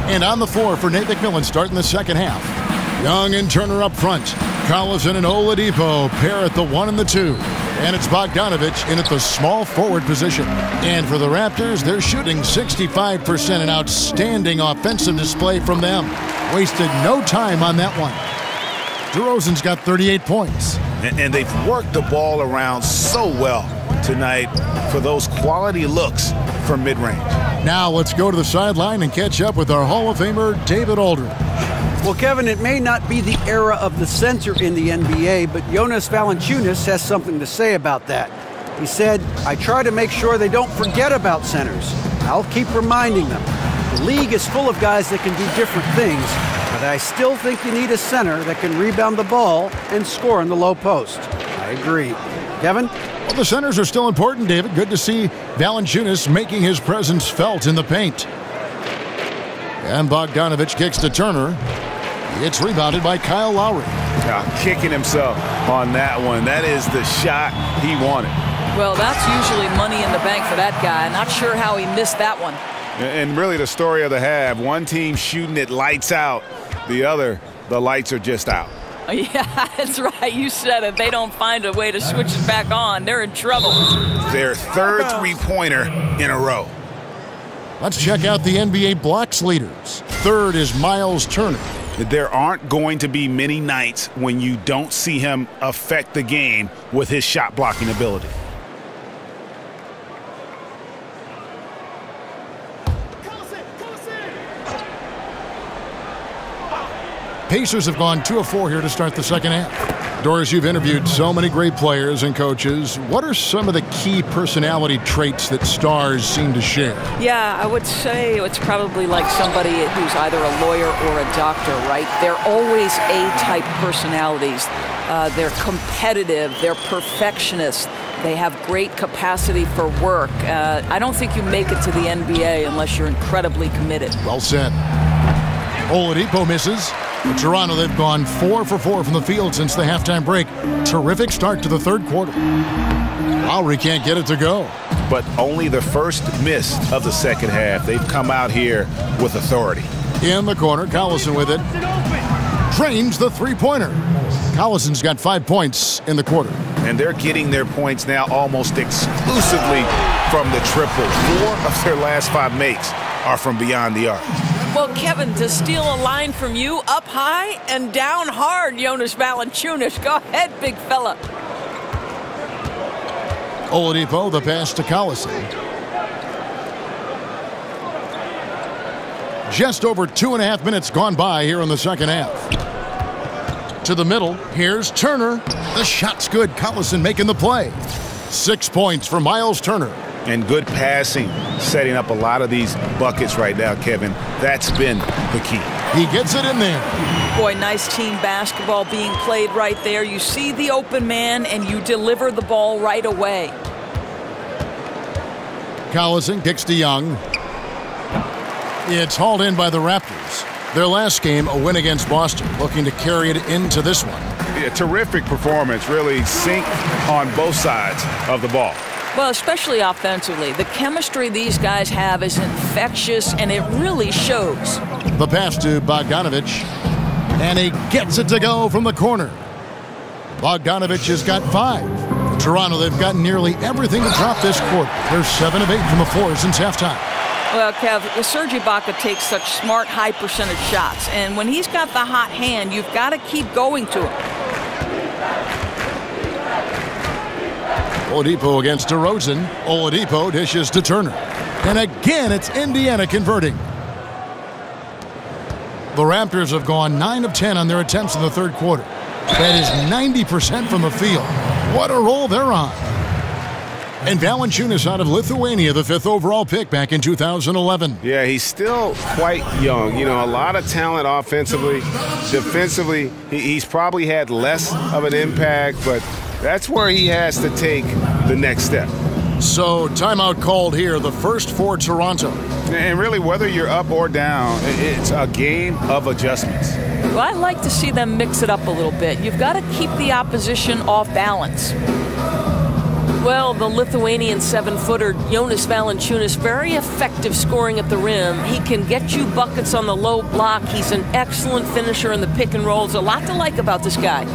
And on the floor for Nate McMillan starting the second half. Young and Turner up front. Collison and Oladipo pair at the 1 and the 2. And it's Bogdanovic in at the small forward position. And for the Raptors, they're shooting 65%, an outstanding offensive display from them. Wasted no time on that one. DeRozan's got 38 points. And they've worked the ball around so well tonight for those quality looks from mid-range. Now let's go to the sideline and catch up with our Hall of Famer, David Aldridge. Well, Kevin, it may not be the era of the center in the NBA, but Jonas Valanciunas has something to say about that. He said, "I try to make sure they don't forget about centers. I'll keep reminding them. The league is full of guys that can do different things, but I still think you need a center that can rebound the ball and score in the low post." I agree. Kevin? Well, the centers are still important, David. Good to see Valanciunas making his presence felt in the paint. And Bogdanovich kicks to Turner. It's rebounded by Kyle Lowry. Kicking himself on that one. That is the shot he wanted. Well, that's usually money in the bank for that guy. Not sure how he missed that one. And really the story of the half, one team shooting it lights out, the other, the lights are just out. Yeah, that's right. You said it. They don't find a way to switch it back on. They're in trouble. Their third three-pointer in a row. Let's check out the NBA blocks leaders. Third is Miles Turner. There aren't going to be many nights when you don't see him affect the game with his shot blocking ability. Pacers have gone 2 of 4 here to start the second half. Doris, you've interviewed so many great players and coaches. What are some of the key personality traits that stars seem to share? Yeah, I would say it's probably like somebody who's either a lawyer or a doctor, right? They're always A-type personalities. They're competitive. They're perfectionists. They have great capacity for work. I don't think you make it to the NBA unless you're incredibly committed. Well said. Oladipo misses. In Toronto, they've gone 4 for 4 from the field since the halftime break. Terrific start to the third quarter. Lowry can't get it to go. But only the first miss of the second half. They've come out here with authority. In the corner, Collison with it. Drains the three-pointer. Collison's got 5 points in the quarter. And they're getting their points now almost exclusively from the triple. 4 of their last 5 makes are from beyond the arc. Well, Kevin, to steal a line from you, up high and down hard, Jonas Valanciunas. Go ahead, big fella. Oladipo, the pass to Collison. Just over 2.5 minutes gone by here in the second half. To the middle, here's Turner. The shot's good. Collison making the play. 6 points for Miles Turner. And good passing, setting up a lot of these buckets right now, Kevin. That's been the key. He gets it in there. Boy, nice team basketball being played right there. You see the open man, and you deliver the ball right away. Collison kicks to Young. It's hauled in by the Raptors. Their last game, a win against Boston, looking to carry it into this one. Yeah, terrific performance, really sync on both sides of the ball. Well, especially offensively. The chemistry these guys have is infectious, and it really shows. The pass to Bogdanovich, and he gets it to go from the corner. Bogdanovich has got 5. Toronto, they've gotten nearly everything to drop this quarter. They're 7 of 8 from the floor since halftime. Well, Kev, Serge Ibaka takes such smart, high-percentage shots, and when he's got the hot hand, you've got to keep going to him. Oladipo against DeRozan. Oladipo dishes to Turner. And again, it's Indiana converting. The Raptors have gone 9 of 10 on their attempts in the third quarter. That is 90% from the field. What a roll they're on. And Valanciunas out of Lithuania, the 5th overall pick back in 2011. Yeah, he's still quite young. You know, a lot of talent offensively. Defensively, he's probably had less of an impact, but that's where he has to take the next step. So, timeout called here, the first for Toronto. And really, whether you're up or down, it's a game of adjustments. Well, I like to see them mix it up a little bit. You've got to keep the opposition off balance. Well, the Lithuanian 7-footer Jonas Valanciunas, very effective scoring at the rim. He can get you buckets on the low block. He's an excellent finisher in the pick and rolls. A lot to like about this guy.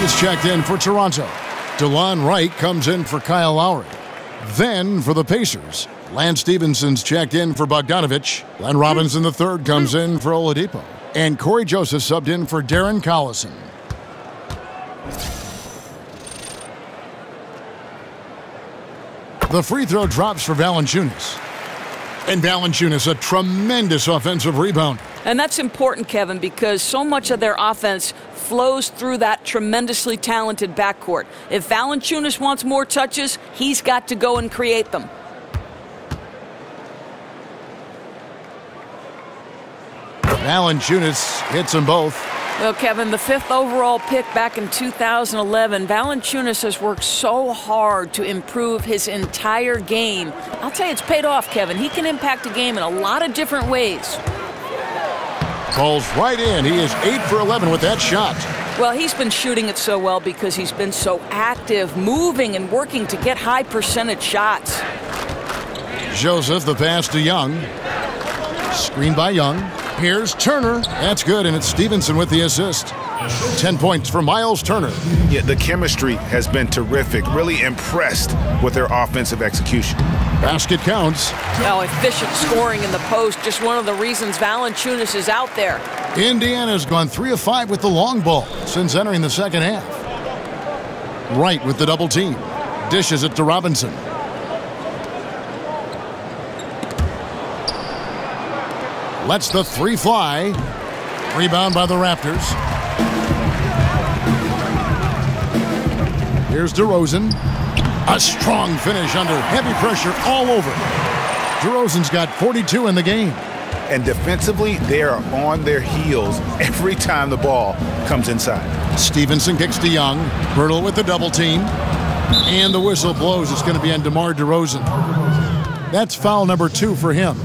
He's checked in for Toronto. DeLon Wright comes in for Kyle Lowry. Then for the Pacers, Lance Stephenson's checked in for Bogdanovich. Glenn Robinson III comes in for Oladipo. And Corey Joseph subbed in for Darren Collison. The free throw drops for Valanciunas. And Valanciunas, a tremendous offensive rebound. And that's important, Kevin, because so much of their offense flows through that tremendously talented backcourt. If Valanciunas wants more touches, he's got to go and create them. Valanciunas hits them both. Well, Kevin, the 5th overall pick back in 2011, Valanciunas has worked so hard to improve his entire game. I'll tell you, it's paid off, Kevin. He can impact a game in a lot of different ways. Falls right in. He is 8 for 11 with that shot. Well, he's been shooting it so well because he's been so active, moving and working to get high percentage shots. Joseph, the pass to Young. Screen by Young. Here's Turner. That's good, and it's Stevenson with the assist. 10 points for Miles Turner. Yeah, the chemistry has been terrific. Really impressed with their offensive execution. Basket counts. Oh, efficient scoring in the post. Just one of the reasons Valanciunas is out there. Indiana's gone 3 of 5 with the long ball since entering the second half. Wright with the double team. Dishes it to Robinson. Lets the 3 fly. Rebound by the Raptors. Here's DeRozan. A strong finish under heavy pressure all over. DeRozan's got 42 in the game. And defensively, they are on their heels every time the ball comes inside. Stevenson kicks to Young. Birtle with the double team. And the whistle blows. It's going to be on DeMar DeRozan. That's foul number 2 for him.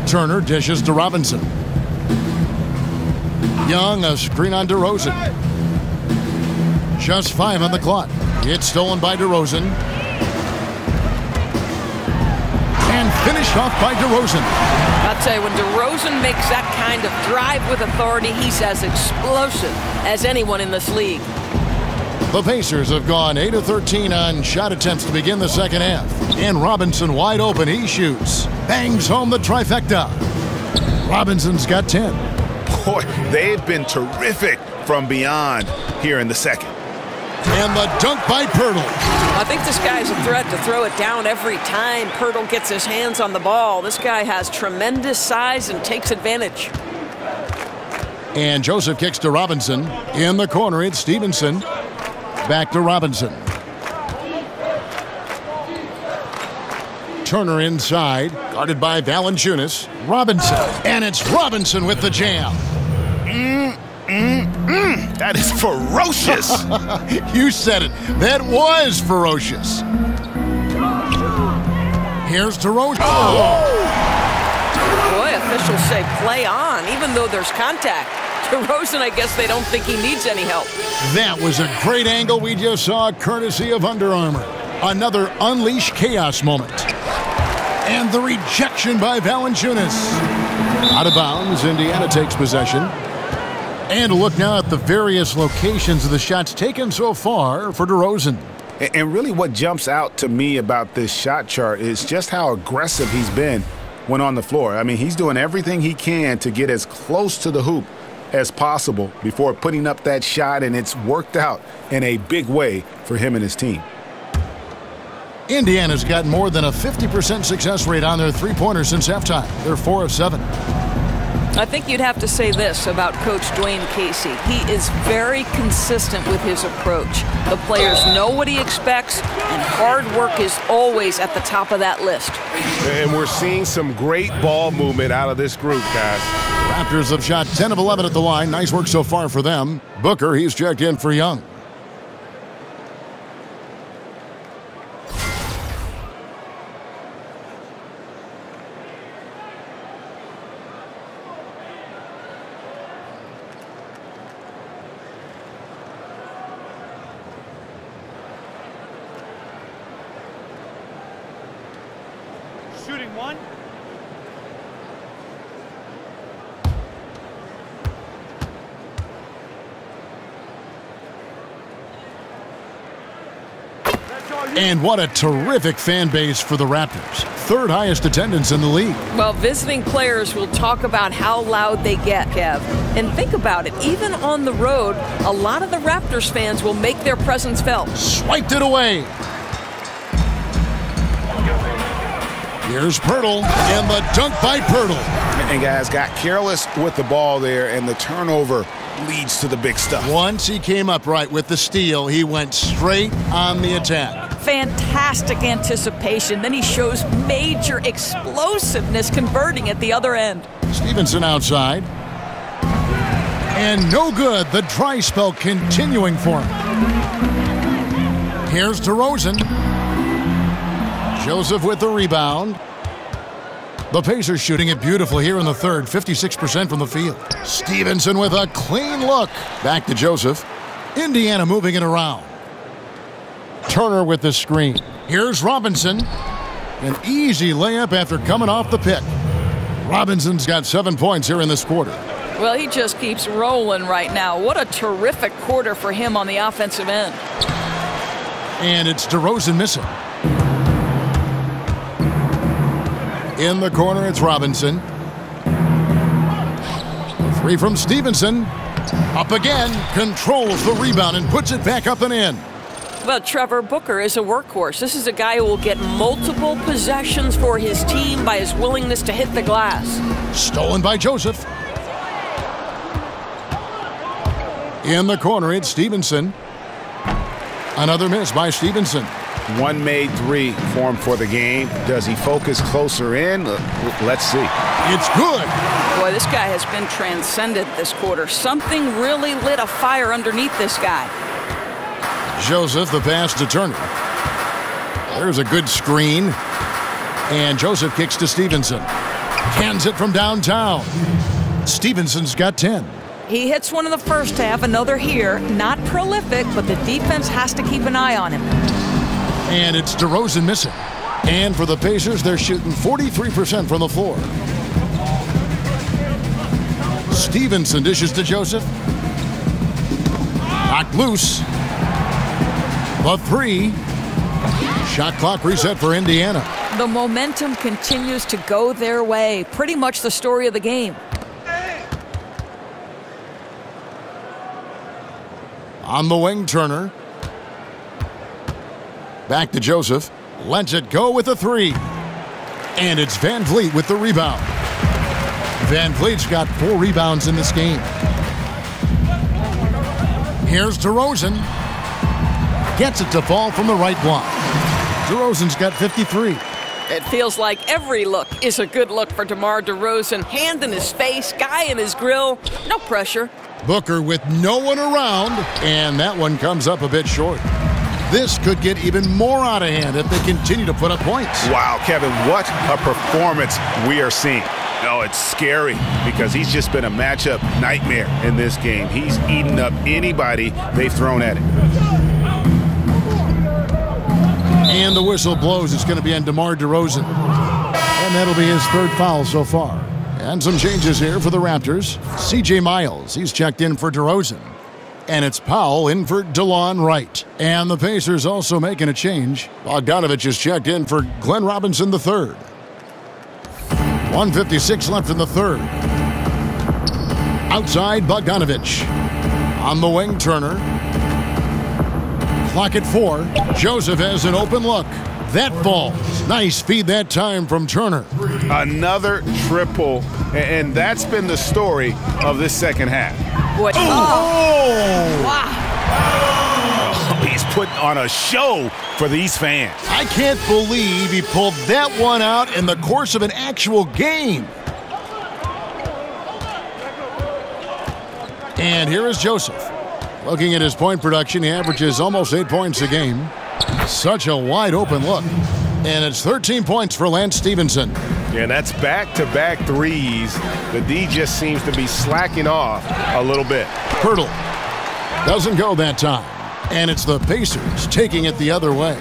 Turner dishes to Robinson. Young, a screen on DeRozan. Just 5 on the clock. It's stolen by DeRozan. And finished off by DeRozan. I'll tell you, when DeRozan makes that kind of drive with authority, he's as explosive as anyone in this league. The Pacers have gone 8 of 13 on shot attempts to begin the second half. And Robinson wide open. He shoots. Bangs home the trifecta. Robinson's got 10. Boy, they've been terrific from beyond here in the second. And the dunk by Pirtle. I think this guy's a threat to throw it down every time Pirtle gets his hands on the ball. This guy has tremendous size and takes advantage. And Joseph kicks to Robinson. In the corner, it's Stevenson. Back to Robinson. Turner inside, guarded by Valanciunas. Robinson, and it's Robinson with the jam. That is ferocious. You said it. That was ferocious. Here's DeRozan. Oh. Boy, officials say play on, even though there's contact. DeRozan, I guess they don't think he needs any help. That was a great angle we just saw, courtesy of Under Armour. Another unleash chaos moment. And the rejection by Valanciunas. Out of bounds, Indiana takes possession. And a look now at the various locations of the shots taken so far for DeRozan. And really what jumps out to me about this shot chart is just how aggressive he's been when on the floor. I mean, he's doing everything he can to get as close to the hoop as possible before putting up that shot, and it's worked out in a big way for him and his team. Indiana's got more than a 50% success rate on their three-pointers since halftime. They're 4 of 7. I think you'd have to say this about Coach Dwayne Casey. He is very consistent with his approach. The players know what he expects, and hard work is always at the top of that list. And we're seeing some great ball movement out of this group, guys. Raptors have shot 10 of 11 at the line. Nice work so far for them. Booker, he's checked in for Young. shooting one. And what a terrific fan base for the Raptors. Third highest attendance in the league. Well, visiting players will talk about how loud they get, Kev. And think about it, even on the road, a lot of the Raptors fans will make their presence felt. Swiped it away. Here's Pirtle, and the dunk by Pirtle. And guys got careless with the ball there, and the turnover leads to the big stuff. Once he came up right with the steal, he went straight on the attack. Fantastic anticipation. Then he shows major explosiveness converting at the other end. Stevenson outside. And no good. The dry spell continuing for him. Here's DeRozan. Joseph with the rebound. The Pacers shooting it beautiful here in the third, 56% from the field. Stevenson with a clean look. Back to Joseph. Indiana moving it around. Turner with the screen. Here's Robinson. An easy layup after coming off the pick. Robinson's got 7 points here in this quarter. Well, he just keeps rolling right now. What a terrific quarter for him on the offensive end. And it's DeRozan missing. In the corner, it's Robinson. Three from Stevenson. Up again, controls the rebound and puts it back up and in. Well, Trevor Booker is a workhorse. This is a guy who will get multiple possessions for his team by his willingness to hit the glass. Stolen by Joseph. In the corner, it's Stevenson. Another miss by Stevenson. One made three for him for the game. Does he focus closer in? Let's see. It's good. Boy, this guy has been transcendent this quarter. Something really lit a fire underneath this guy. Joseph, the pass to Turner. There's a good screen. And Joseph kicks to Stevenson. Cans it from downtown. Stevenson's got 10. He hits one in the first half, another here. Not prolific, but the defense has to keep an eye on him. And it's DeRozan missing. And for the Pacers, they're shooting 43% from the floor. Stevenson dishes to Joseph. Knocked loose. The three. Shot clock reset for Indiana. The momentum continues to go their way. Pretty much the story of the game. On the wing, Turner. Back to Joseph. Lets it go with a three. And it's Van Vliet with the rebound. Van Vliet's got 4 rebounds in this game. Here's DeRozan. Gets it to fall from the right block. DeRozan's got 53. It feels like every look is a good look for DeMar DeRozan. Hand in his face, guy in his grill. No pressure. Booker with no one around, and that one comes up a bit short. This could get even more out of hand if they continue to put up points. Wow, Kevin, what a performance we are seeing. No, it's scary because he's just been a matchup nightmare in this game. He's eaten up anybody they've thrown at him. And the whistle blows. It's going to be on DeMar DeRozan. And that'll be his 3rd foul so far. And some changes here for the Raptors. C.J. Miles, he's checked in for DeRozan. And it's Powell in for DeLon Wright. And the Pacers also making a change. Bogdanovich is checked in for Glenn Robinson III. 1:56 left in the third. Outside, Bogdanovich. On the wing, Turner. Clock at 4. Joseph has an open look. That falls. Nice feed that time from Turner. Another triple, and that's been the story of this second half. What? Oh! Wow. He's putting on a show for these fans. I can't believe he pulled that one out in the course of an actual game. And here is Joseph. Looking at his point production, he averages almost 8 points a game. Such a wide open look. And it's 13 points for Lance Stevenson. And that's back-to-back threes. The D just seems to be slacking off a little bit. Pirtle doesn't go that time. And it's the Pacers taking it the other way.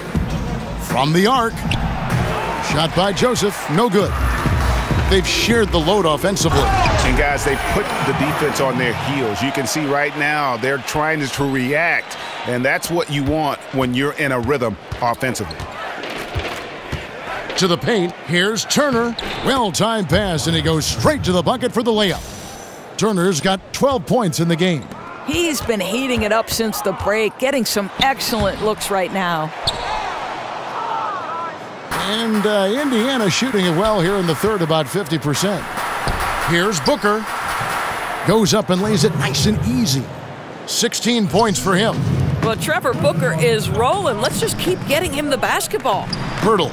From the arc, Shot by Joseph, no good. They've shared the load offensively. And guys, they put the defense on their heels. You can see right now they're trying to react, and that's what you want when you're in a rhythm offensively. To the paint, here's Turner. Well-timed pass, and he goes straight to the bucket for the layup. Turner's got 12 points in the game. He's been heating it up since the break, getting some excellent looks right now. And Indiana shooting it well here in the third, about 50%. Here's Booker. Goes up and lays it nice and easy. 16 points for him. Well, Trevor Booker is rolling. Let's just keep getting him the basketball. Hurdle.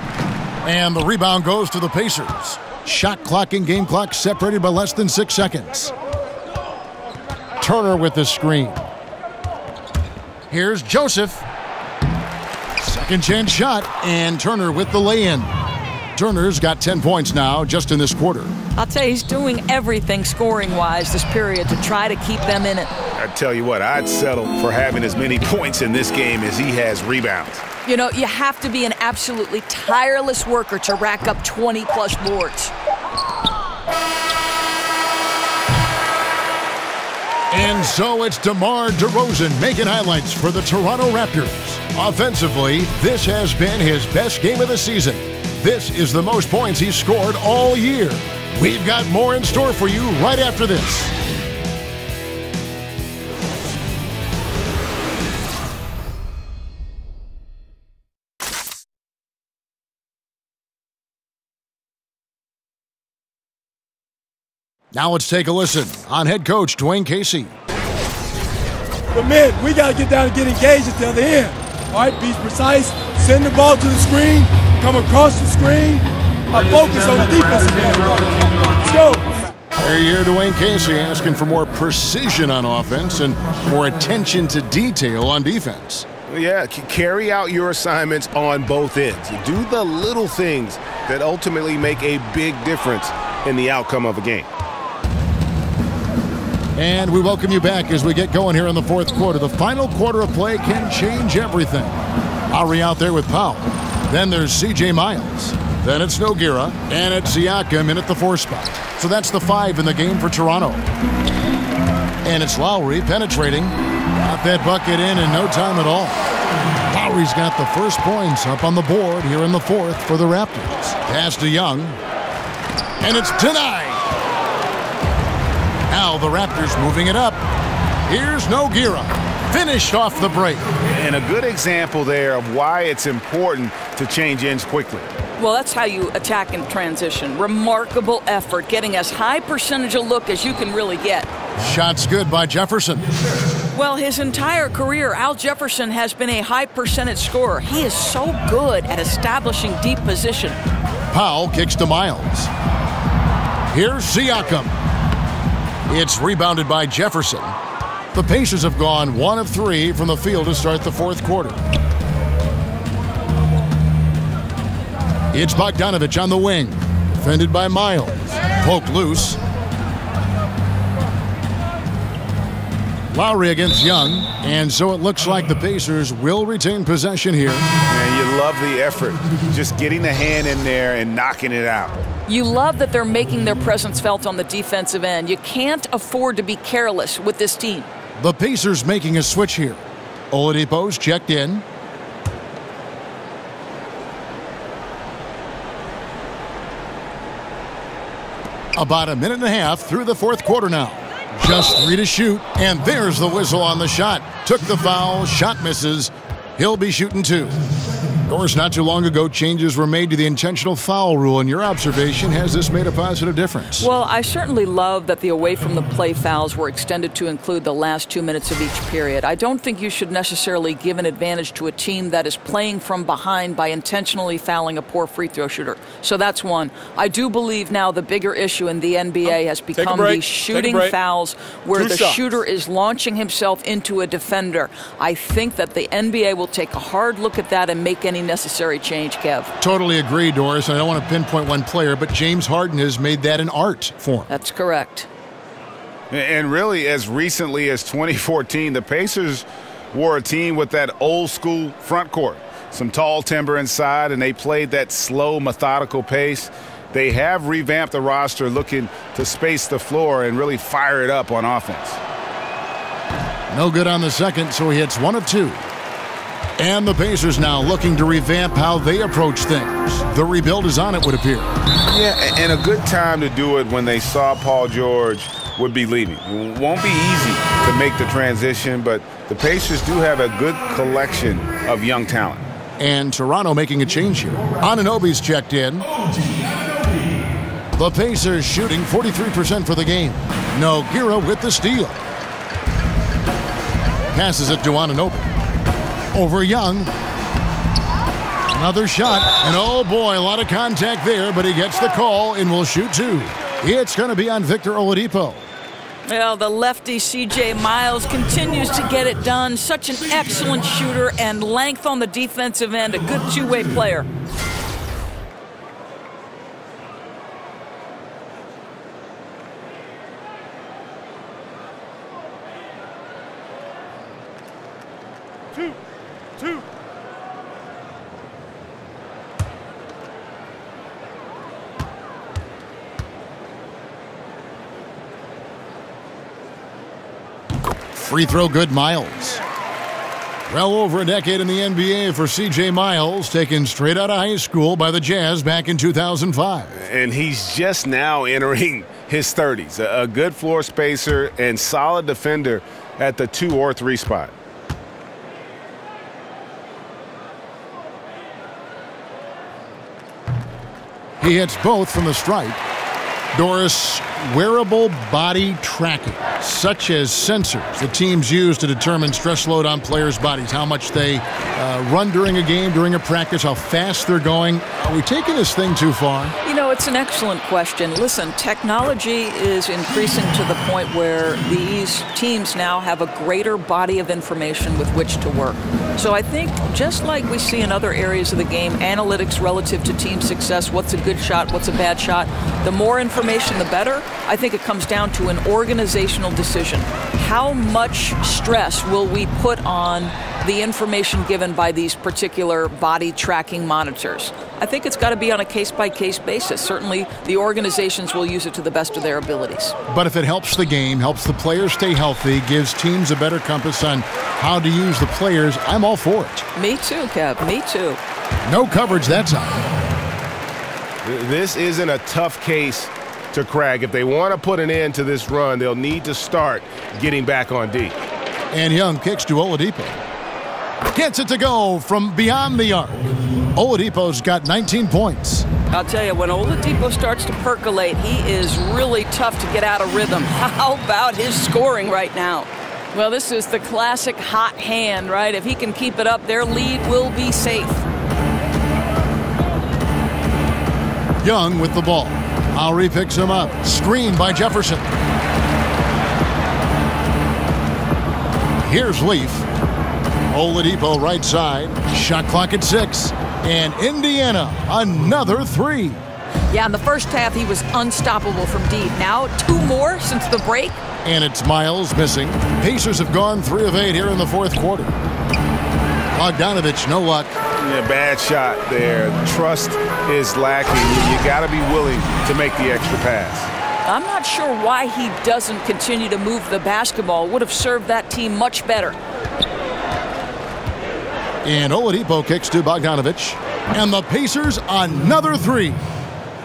And the rebound goes to the Pacers. Shot clock and game clock separated by less than 6 seconds. Turner with the screen. Here's Joseph. Second chance shot, and Turner with the lay-in. Turner's got 10 points now just in this quarter. I'll tell you, he's doing everything scoring-wise this period to try to keep them in it. I tell you what, I'd settle for having as many points in this game as he has rebounds. You know, you have to be an absolutely tireless worker to rack up 20-plus boards. And so it's DeMar DeRozan making highlights for the Toronto Raptors. Offensively, this has been his best game of the season. This is the most points he's scored all year. We've got more in store for you right after this. Now let's take a listen on head coach Dwayne Casey. But man, we got to get down and get engaged at the other end. All right, be precise, send the ball to the screen, come across the screen, focus on the defensive end. Let's go. Here you hear Dwayne Casey asking for more precision on offense and more attention to detail on defense. Yeah, carry out your assignments on both ends. Do the little things that ultimately make a big difference in the outcome of a game. And we welcome you back as we get going here in the fourth quarter. The final quarter of play can change everything. Lowry out there with Powell. Then there's C.J. Miles. Then it's Nogueira. And it's Siakam in at the 4 spot. So that's the 5 in the game for Toronto. And it's Lowry penetrating. Got that bucket in no time at all. Lowry's got the first points up on the board here in the fourth for the Raptors. Pass to Young. And it's denied. Now the Raptors moving it up. Here's Nogueira. Finished off the break. And a good example there of why it's important to change ends quickly. Well, that's how you attack in transition. Remarkable effort, getting as high percentage a look as you can really get. Shots good by Jefferson. Well, his entire career, Al Jefferson has been a high percentage scorer. He is so good at establishing deep position. Powell kicks to Miles. Here's Siakam. It's rebounded by Jefferson. The Pacers have gone 1 of 3 from the field to start the fourth quarter. It's Bogdanovich on the wing. Defended by Miles. Poked loose. Lowry against Young. And so it looks like the Pacers will retain possession here. And you love the effort. Just getting the hand in there and knocking it out. You love that they're making their presence felt on the defensive end. You can't afford to be careless with this team. The Pacers making a switch here. Oladipo's checked in. About a minute and a half through the fourth quarter now. Just 3 to shoot, and there's the whistle on the shot. Took the foul, shot misses. He'll be shooting 2. Of course, not too long ago, changes were made to the intentional foul rule. In your observation, has this made a positive difference? Well, I certainly love that the away-from-the-play fouls were extended to include the last 2 minutes of each period. I don't think you should necessarily give an advantage to a team that is playing from behind by intentionally fouling a poor free throw shooter. So that's one. I do believe now the bigger issue in the NBA has become these shooting fouls where the shooter is launching himself into a defender. I think that the NBA will take a hard look at that and make any necessary change, Kev. Totally agree, Doris. I don't want to pinpoint one player, but James Harden has made that an art form. That's correct. And really, as recently as 2014, the Pacers were a team with that old school front court. some tall timber inside, and they played that slow, methodical pace. They have revamped the roster looking to space the floor and really fire it up on offense. No good on the second, so he hits 1 of 2. And the Pacers now looking to revamp how they approach things. The rebuild is on, it would appear. Yeah, and a good time to do it when they saw Paul George would be leaving. It won't be easy to make the transition, but the Pacers do have a good collection of young talent. And Toronto making a change here. Anunoby's checked in. The Pacers shooting 43% for the game. Nogueira with the steal. Passes it to Anunoby. Over Young. Another shot. And oh boy, a lot of contact there, but he gets the call and will shoot 2. It's going to be on Victor Oladipo. Well, the lefty C.J. Miles continues to get it done. Such an excellent shooter and length on the defensive end. A good two-way player. Two. Free throw good, Miles. Well over a decade in the NBA for C.J. Miles, taken straight out of high school by the Jazz back in 2005. And he's just now entering his 30s. A good floor spacer and solid defender at the 2 or 3 spot. He hits both from the stripe. Doris, wearable body tracking, such as sensors the teams use to determine stress load on players' bodies, how much they run during a game, during a practice, how fast they're going. Are we taking this thing too far? You know, it's an excellent question. Listen, technology is increasing to the point where these teams now have a greater body of information with which to work. So I think just like we see in other areas of the game, analytics relative to team success, what's a good shot, what's a bad shot, the more information, the better. I think it comes down to an organizational decision. How much stress will we put on the information given by these particular body tracking monitors? I think it's got to be on a case-by-case basis. Certainly, the organizations will use it to the best of their abilities. But if it helps the game, helps the players stay healthy, gives teams a better compass on how to use the players, I'm all for it. Me too, Kev. Me too. No coverage that time. This isn't a tough case to crack. If they want to put an end to this run, they'll need to start getting back on D. And Young kicks to Oladipo. Gets it to go from beyond the arc. Oladipo's got 19 points. I'll tell you, when Oladipo starts to percolate, he is really tough to get out of rhythm. How about his scoring right now? Well, this is the classic hot hand, right? If he can keep it up, their lead will be safe. Young with the ball. Lowry picks him up. Screen by Jefferson. Here's Leaf. Oladipo right side. Shot clock at 6. And Indiana, another 3. Yeah, in the first half, he was unstoppable from deep. Now, 2 more since the break. And it's Miles missing. Pacers have gone 3 of 8 here in the 4th quarter. Bogdanovich, no luck. Yeah, bad shot there. Trust is lacking. You got to be willing to make the extra pass. I'm not sure why he doesn't continue to move the basketball. Would have served that team much better. And Oladipo kicks to Bogdanovich. And the Pacers, another 3.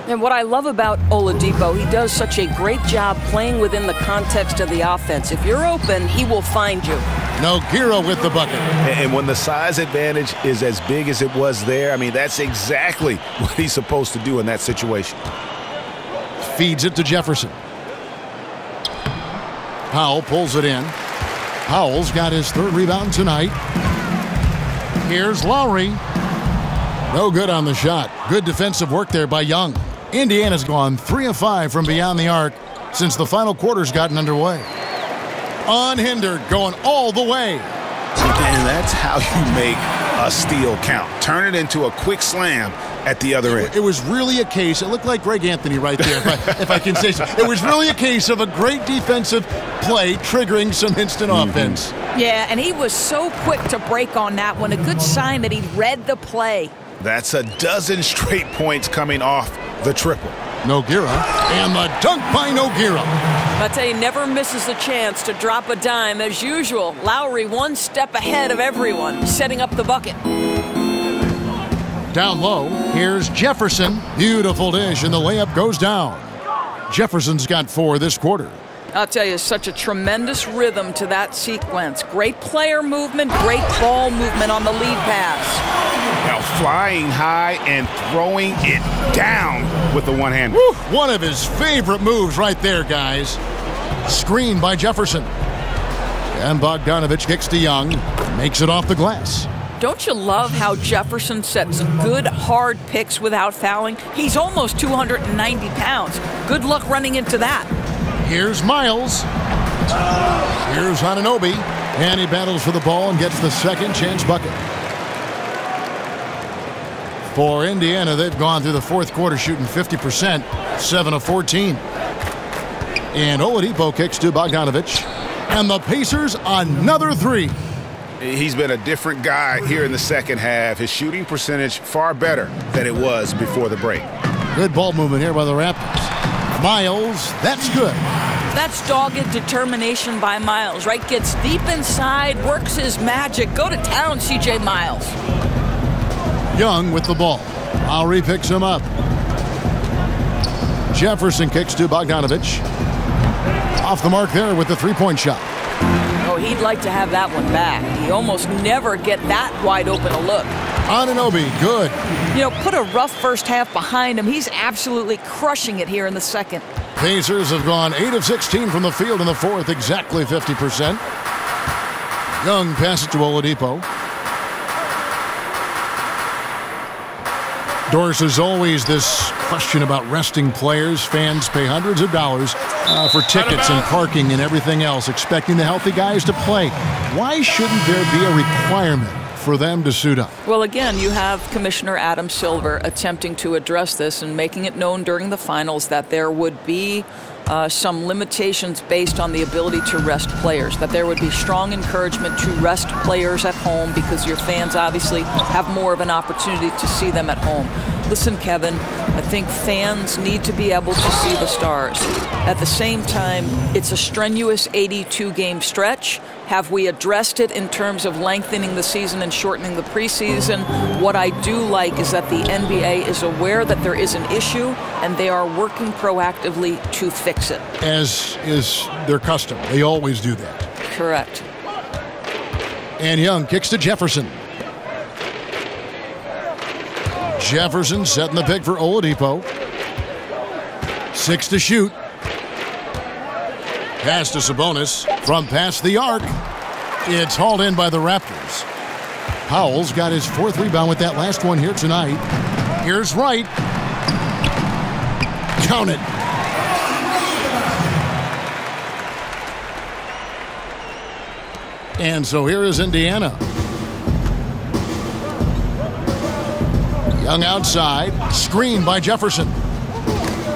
And what I love about Oladipo, he does such a great job playing within the context of the offense. If you're open, he will find you. Nogueira with the bucket. And when the size advantage is as big as it was there, I mean, that's exactly what he's supposed to do in that situation. Feeds it to Jefferson. Powell pulls it in. Powell's got his 3rd rebound tonight. Here's Lowry. No good on the shot. Good defensive work there by Young. Indiana's gone 3 of 5 from beyond the arc since the final quarter's gotten underway. Unhindered, going all the way. And that's how you make a steal count. Turn it into a quick slam at the other end. It was really a case, it looked like Greg Anthony right there, if I can say so. It was really a case of a great defensive play, triggering some instant offense. Yeah, and he was so quick to break on that one. A good sign that he read the play. That's a dozen straight points coming off the triple. Nogueira, and the dunk by Nogueira. I tell you, never misses a chance to drop a dime. As usual, Lowry one step ahead of everyone, setting up the bucket. Down low, here's Jefferson. Beautiful dish, and the layup goes down. Jefferson's got 4 this quarter. I'll tell you, such a tremendous rhythm to that sequence. Great player movement, great ball movement on the lead pass. Now flying high and throwing it down with the one hand. One of his favorite moves right there, guys. Screen by Jefferson. And Bogdanovich kicks to Young. Makes it off the glass. Don't you love how Jefferson sets good, hard picks without fouling? He's almost 290 pounds. Good luck running into that. Here's Miles. Here's Anunoby. And he battles for the ball and gets the second chance bucket. For Indiana, they've gone through the fourth quarter shooting 50%, 7 of 14. And Oladipo kicks to Bogdanovich. And the Pacers another 3. He's been a different guy here in the second half. His shooting percentage far better than it was before the break. Good ball movement here by the Raptors. Miles, that's good. That's dogged determination by Miles, right? Gets deep inside, works his magic. Go to town, C.J. Miles. Young with the ball. Lowry picks him up. Jefferson kicks to Bogdanovich. Off the mark there with the three-point shot. Oh, he'd like to have that one back. He almost never get that wide open a look. Anunoby, good. You know, put a rough first half behind him. He's absolutely crushing it here in the second. Pacers have gone 8 of 16 from the field in the fourth, exactly 50%. Young passes to Oladipo. Doris, there's always this question about resting players. Fans pay hundreds of dollars for tickets and parking and everything else, expecting the healthy guys to play. Why shouldn't there be a requirement for them to suit up? Well, again, you have Commissioner Adam Silver attempting to address this and making it known during the finals that there would be some limitations based on the ability to rest players, that there would be strong encouragement to rest players at home because your fans obviously have more of an opportunity to see them at home. Listen, Kevin, I think fans need to be able to see the stars. At the same time, it's a strenuous 82-game stretch. Have we addressed it in terms of lengthening the season and shortening the preseason? What I do like is that the NBA is aware that there is an issue, and they are working proactively to fix it. As is their custom. They always do that. Correct. And Young kicks to Jefferson. Jefferson setting the pick for Oladipo. 6 to shoot. Pass to Sabonis from past the arc. It's hauled in by the Raptors. Powell's got his 4th rebound with that last one here tonight. Here's Wright. Count it. And so here is Indiana. Young outside, screened by Jefferson.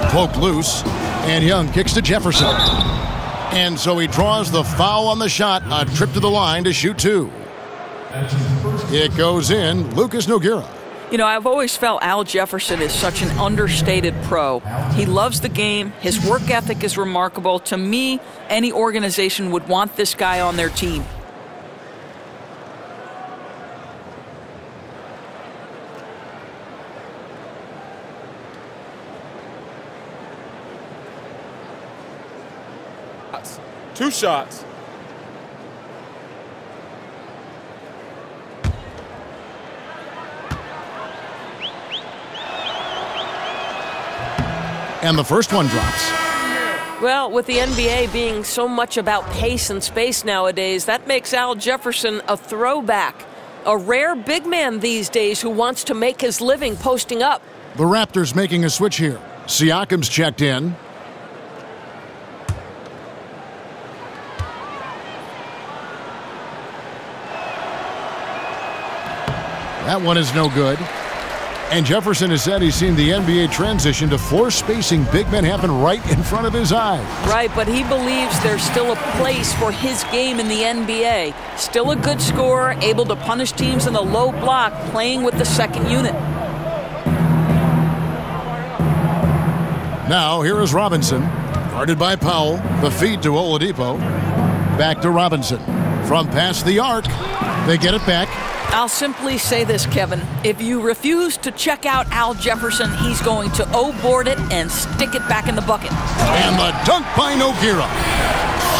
Poked loose, and Young kicks to Jefferson. And so he draws the foul on the shot, a trip to the line to shoot 2. It goes in, Lucas Nogueira. You know, I've always felt Al Jefferson is such an understated pro. He loves the game. His work ethic is remarkable. To me, any organization would want this guy on their team. Two shots. And the first one drops. Well, with the NBA being so much about pace and space nowadays, that makes Al Jefferson a throwback. A rare big man these days who wants to make his living posting up. The Raptors making a switch here. Siakam's checked in. That one is no good. And Jefferson has said he's seen the NBA transition to floor spacing big men happen right in front of his eyes. Right, but he believes there's still a place for his game in the NBA. Still a good scorer, able to punish teams in the low block, playing with the second unit. Now, here is Robinson, guarded by Powell. The feed to Oladipo. Back to Robinson. From past the arc, they get it back. I'll simply say this, Kevin. If you refuse to check out Al Jefferson, he's going to O-board it and stick it back in the bucket. And the dunk by Nogueira.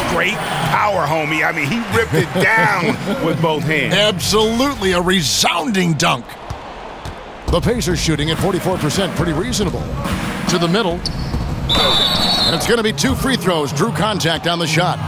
Straight power, homie. I mean, he ripped it down with both hands. Absolutely a resounding dunk. The Pacers shooting at 44%, pretty reasonable. To the middle. And it's going to be 2 free throws. Drew contact on the shot.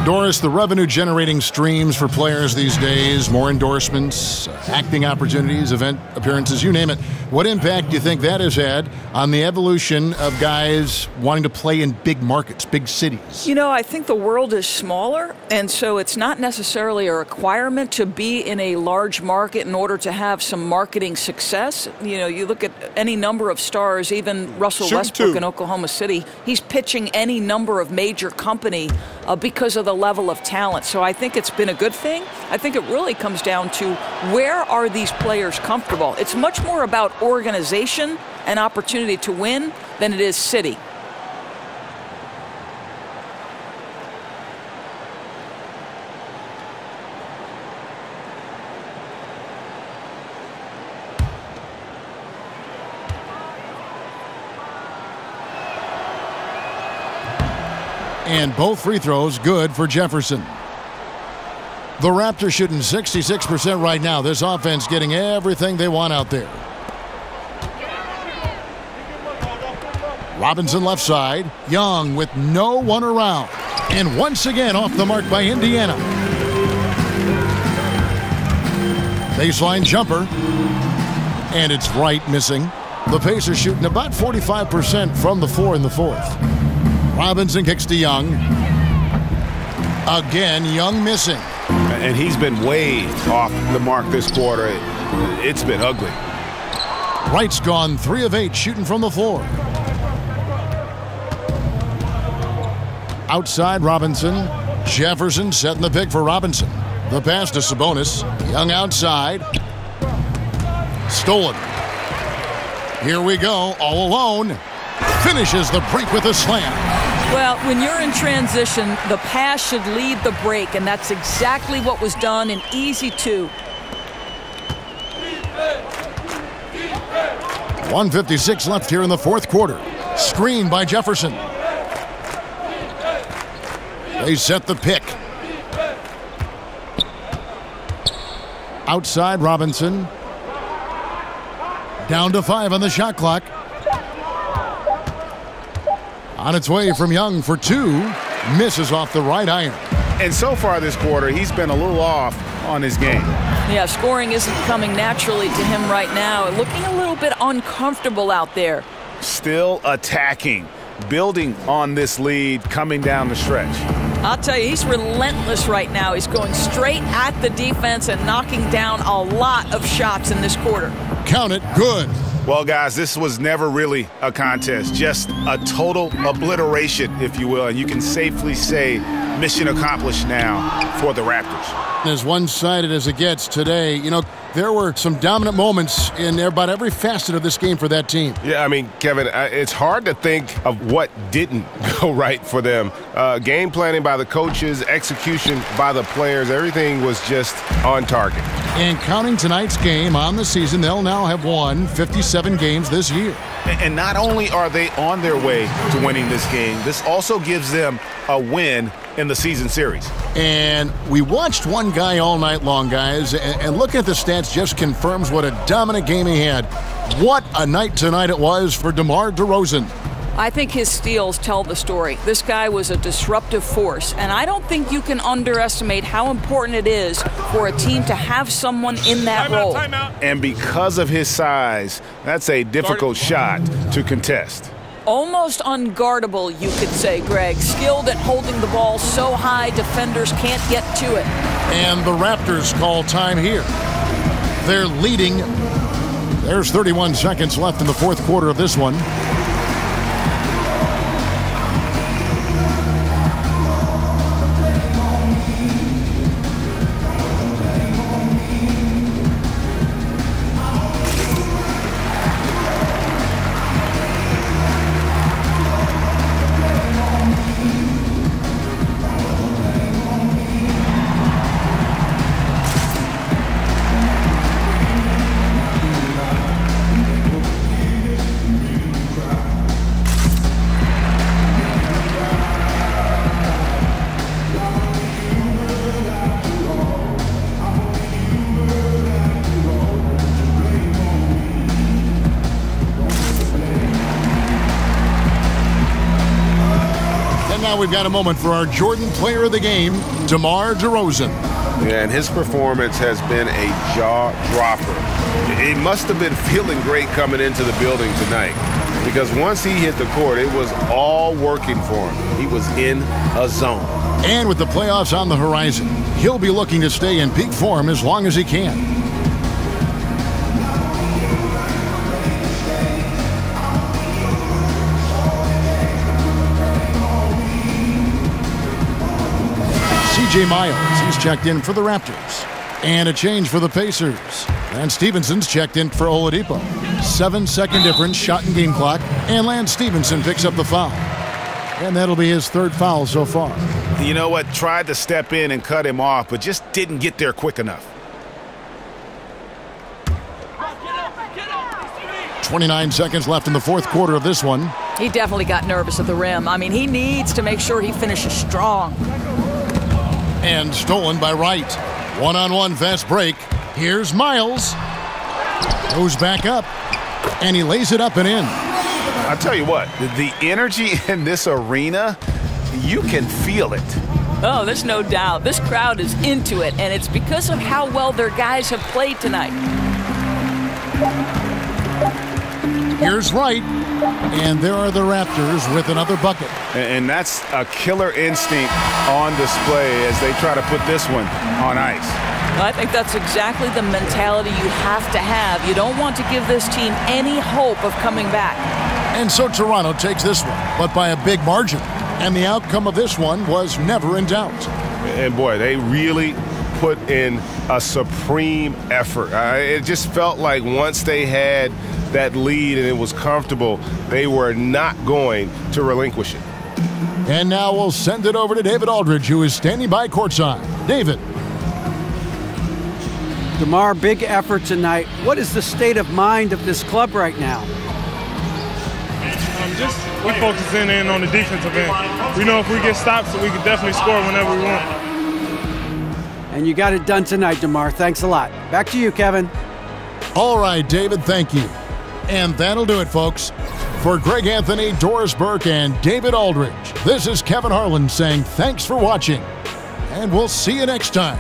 Doris, the revenue-generating streams for players these days, more endorsements, acting opportunities, event appearances, you name it. What impact do you think that has had on the evolution of guys wanting to play in big markets, big cities? You know, I think the world is smaller, and so it's not necessarily a requirement to be in a large market in order to have some marketing success. You know, you look at any number of stars, even Russell Westbrook in Oklahoma City, he's pitching any number of major company because of the level of talent. So I think it's been a good thing. I think it really comes down to where are these players comfortable. It's much more about organization and opportunity to win than it is city. And both free throws good for Jefferson. The Raptors shooting 66% right now. This offense getting everything they want out there. Robinson left side. Young with no one around. And once again off the mark by Indiana. Baseline jumper. And it's right missing. The Pacers shooting about 45% from the floor in the fourth. Robinson kicks to Young. Again, Young missing. And he's been way off the mark this quarter. It's been ugly. Wright's gone 3 of 8 shooting from the floor. Outside Robinson. Jefferson setting the pick for Robinson. The pass to Sabonis. Young outside. Stolen. Here we go, all alone. Finishes the break with a slam. Well, when you're in transition, the pass should lead the break, and that's exactly what was done in easy 2. 1:56 left here in the fourth quarter. Screen by Jefferson. They set the pick. Outside Robinson. Down to 5 on the shot clock. On its way from Young for 2. Misses off the right iron. And so far this quarter, he's been a little off on his game. Yeah, scoring isn't coming naturally to him right now. Looking a little bit uncomfortable out there. Still attacking, building on this lead coming down the stretch. I'll tell you, he's relentless right now. He's going straight at the defense and knocking down a lot of shots in this quarter. Count it, good. Well, guys, this was never really a contest, just a total obliteration, if you will. And you can safely say mission accomplished now for the Raptors. As one-sided as it gets today, you know, there were some dominant moments in about every facet of this game for that team. Yeah, I mean, Kevin, it's hard to think of what didn't go right for them. Game planning by the coaches, execution by the players, everything was just on target. And counting tonight's game on the season, they'll now have won 57 games this year. And not only are they on their way to winning this game, this also gives them a win in the season series. And we watched one guy all night long, guys, and looking at the stats just confirms what a dominant game he had. What a night tonight it was for DeMar DeRozan. I think his steals tell the story. This guy was a disruptive force, and I don't think you can underestimate how important it is for a team to have someone in that role. And because of his size, that's a difficult shot to contest. Almost unguardable, you could say, Greg. Skilled at holding the ball so high defenders can't get to it. And the Raptors call time here. They're leading There's 31 seconds left in the fourth quarter of this one. Now we've got a moment for our Jordan Player of the Game, DeMar DeRozan. Yeah, and his performance has been a jaw-dropper. He must have been feeling great coming into the building tonight because once he hit the court, it was all working for him. He was in a zone. And with the playoffs on the horizon, he'll be looking to stay in peak form as long as he can. C.J. Miles, he's checked in for the Raptors. And a change for the Pacers. Lance Stephenson's checked in for Oladipo. 7-second difference, shot and game clock. And Lance Stephenson picks up the foul. And that'll be his third foul so far. You know what? Tried to step in and cut him off, but just didn't get there quick enough. 29 seconds left in the fourth quarter of this one. He definitely got nervous at the rim. I mean, he needs to make sure he finishes strong. And stolen by Wright. One-on-one fast break. Here's Miles. Goes back up. And he lays it up and in. I'll tell you what, the energy in this arena, you can feel it. Oh, there's no doubt. This crowd is into it, and it's because of how well their guys have played tonight. Here's Wright. And there are the Raptors with another bucket. And that's a killer instinct on display as they try to put this one on ice. I think that's exactly the mentality you have to have. You don't want to give this team any hope of coming back. And so Toronto takes this one, but by a big margin. And the outcome of this one was never in doubt. And boy, they really put in a supreme effort. It just felt like once they had that lead and it was comfortable, they were not going to relinquish it. And now we'll send it over to David Aldridge, who is standing by courtside. David. DeMar, big effort tonight. What is the state of mind of this club right now? We're focusing in on the defensive end. We know if we get stops, we can definitely score whenever we want. And you got it done tonight, DeMar. Thanks a lot. Back to you, Kevin. All right, David, thank you. And that'll do it, folks. For Greg Anthony, Doris Burke, and David Aldridge, this is Kevin Harlan saying thanks for watching. And we'll see you next time.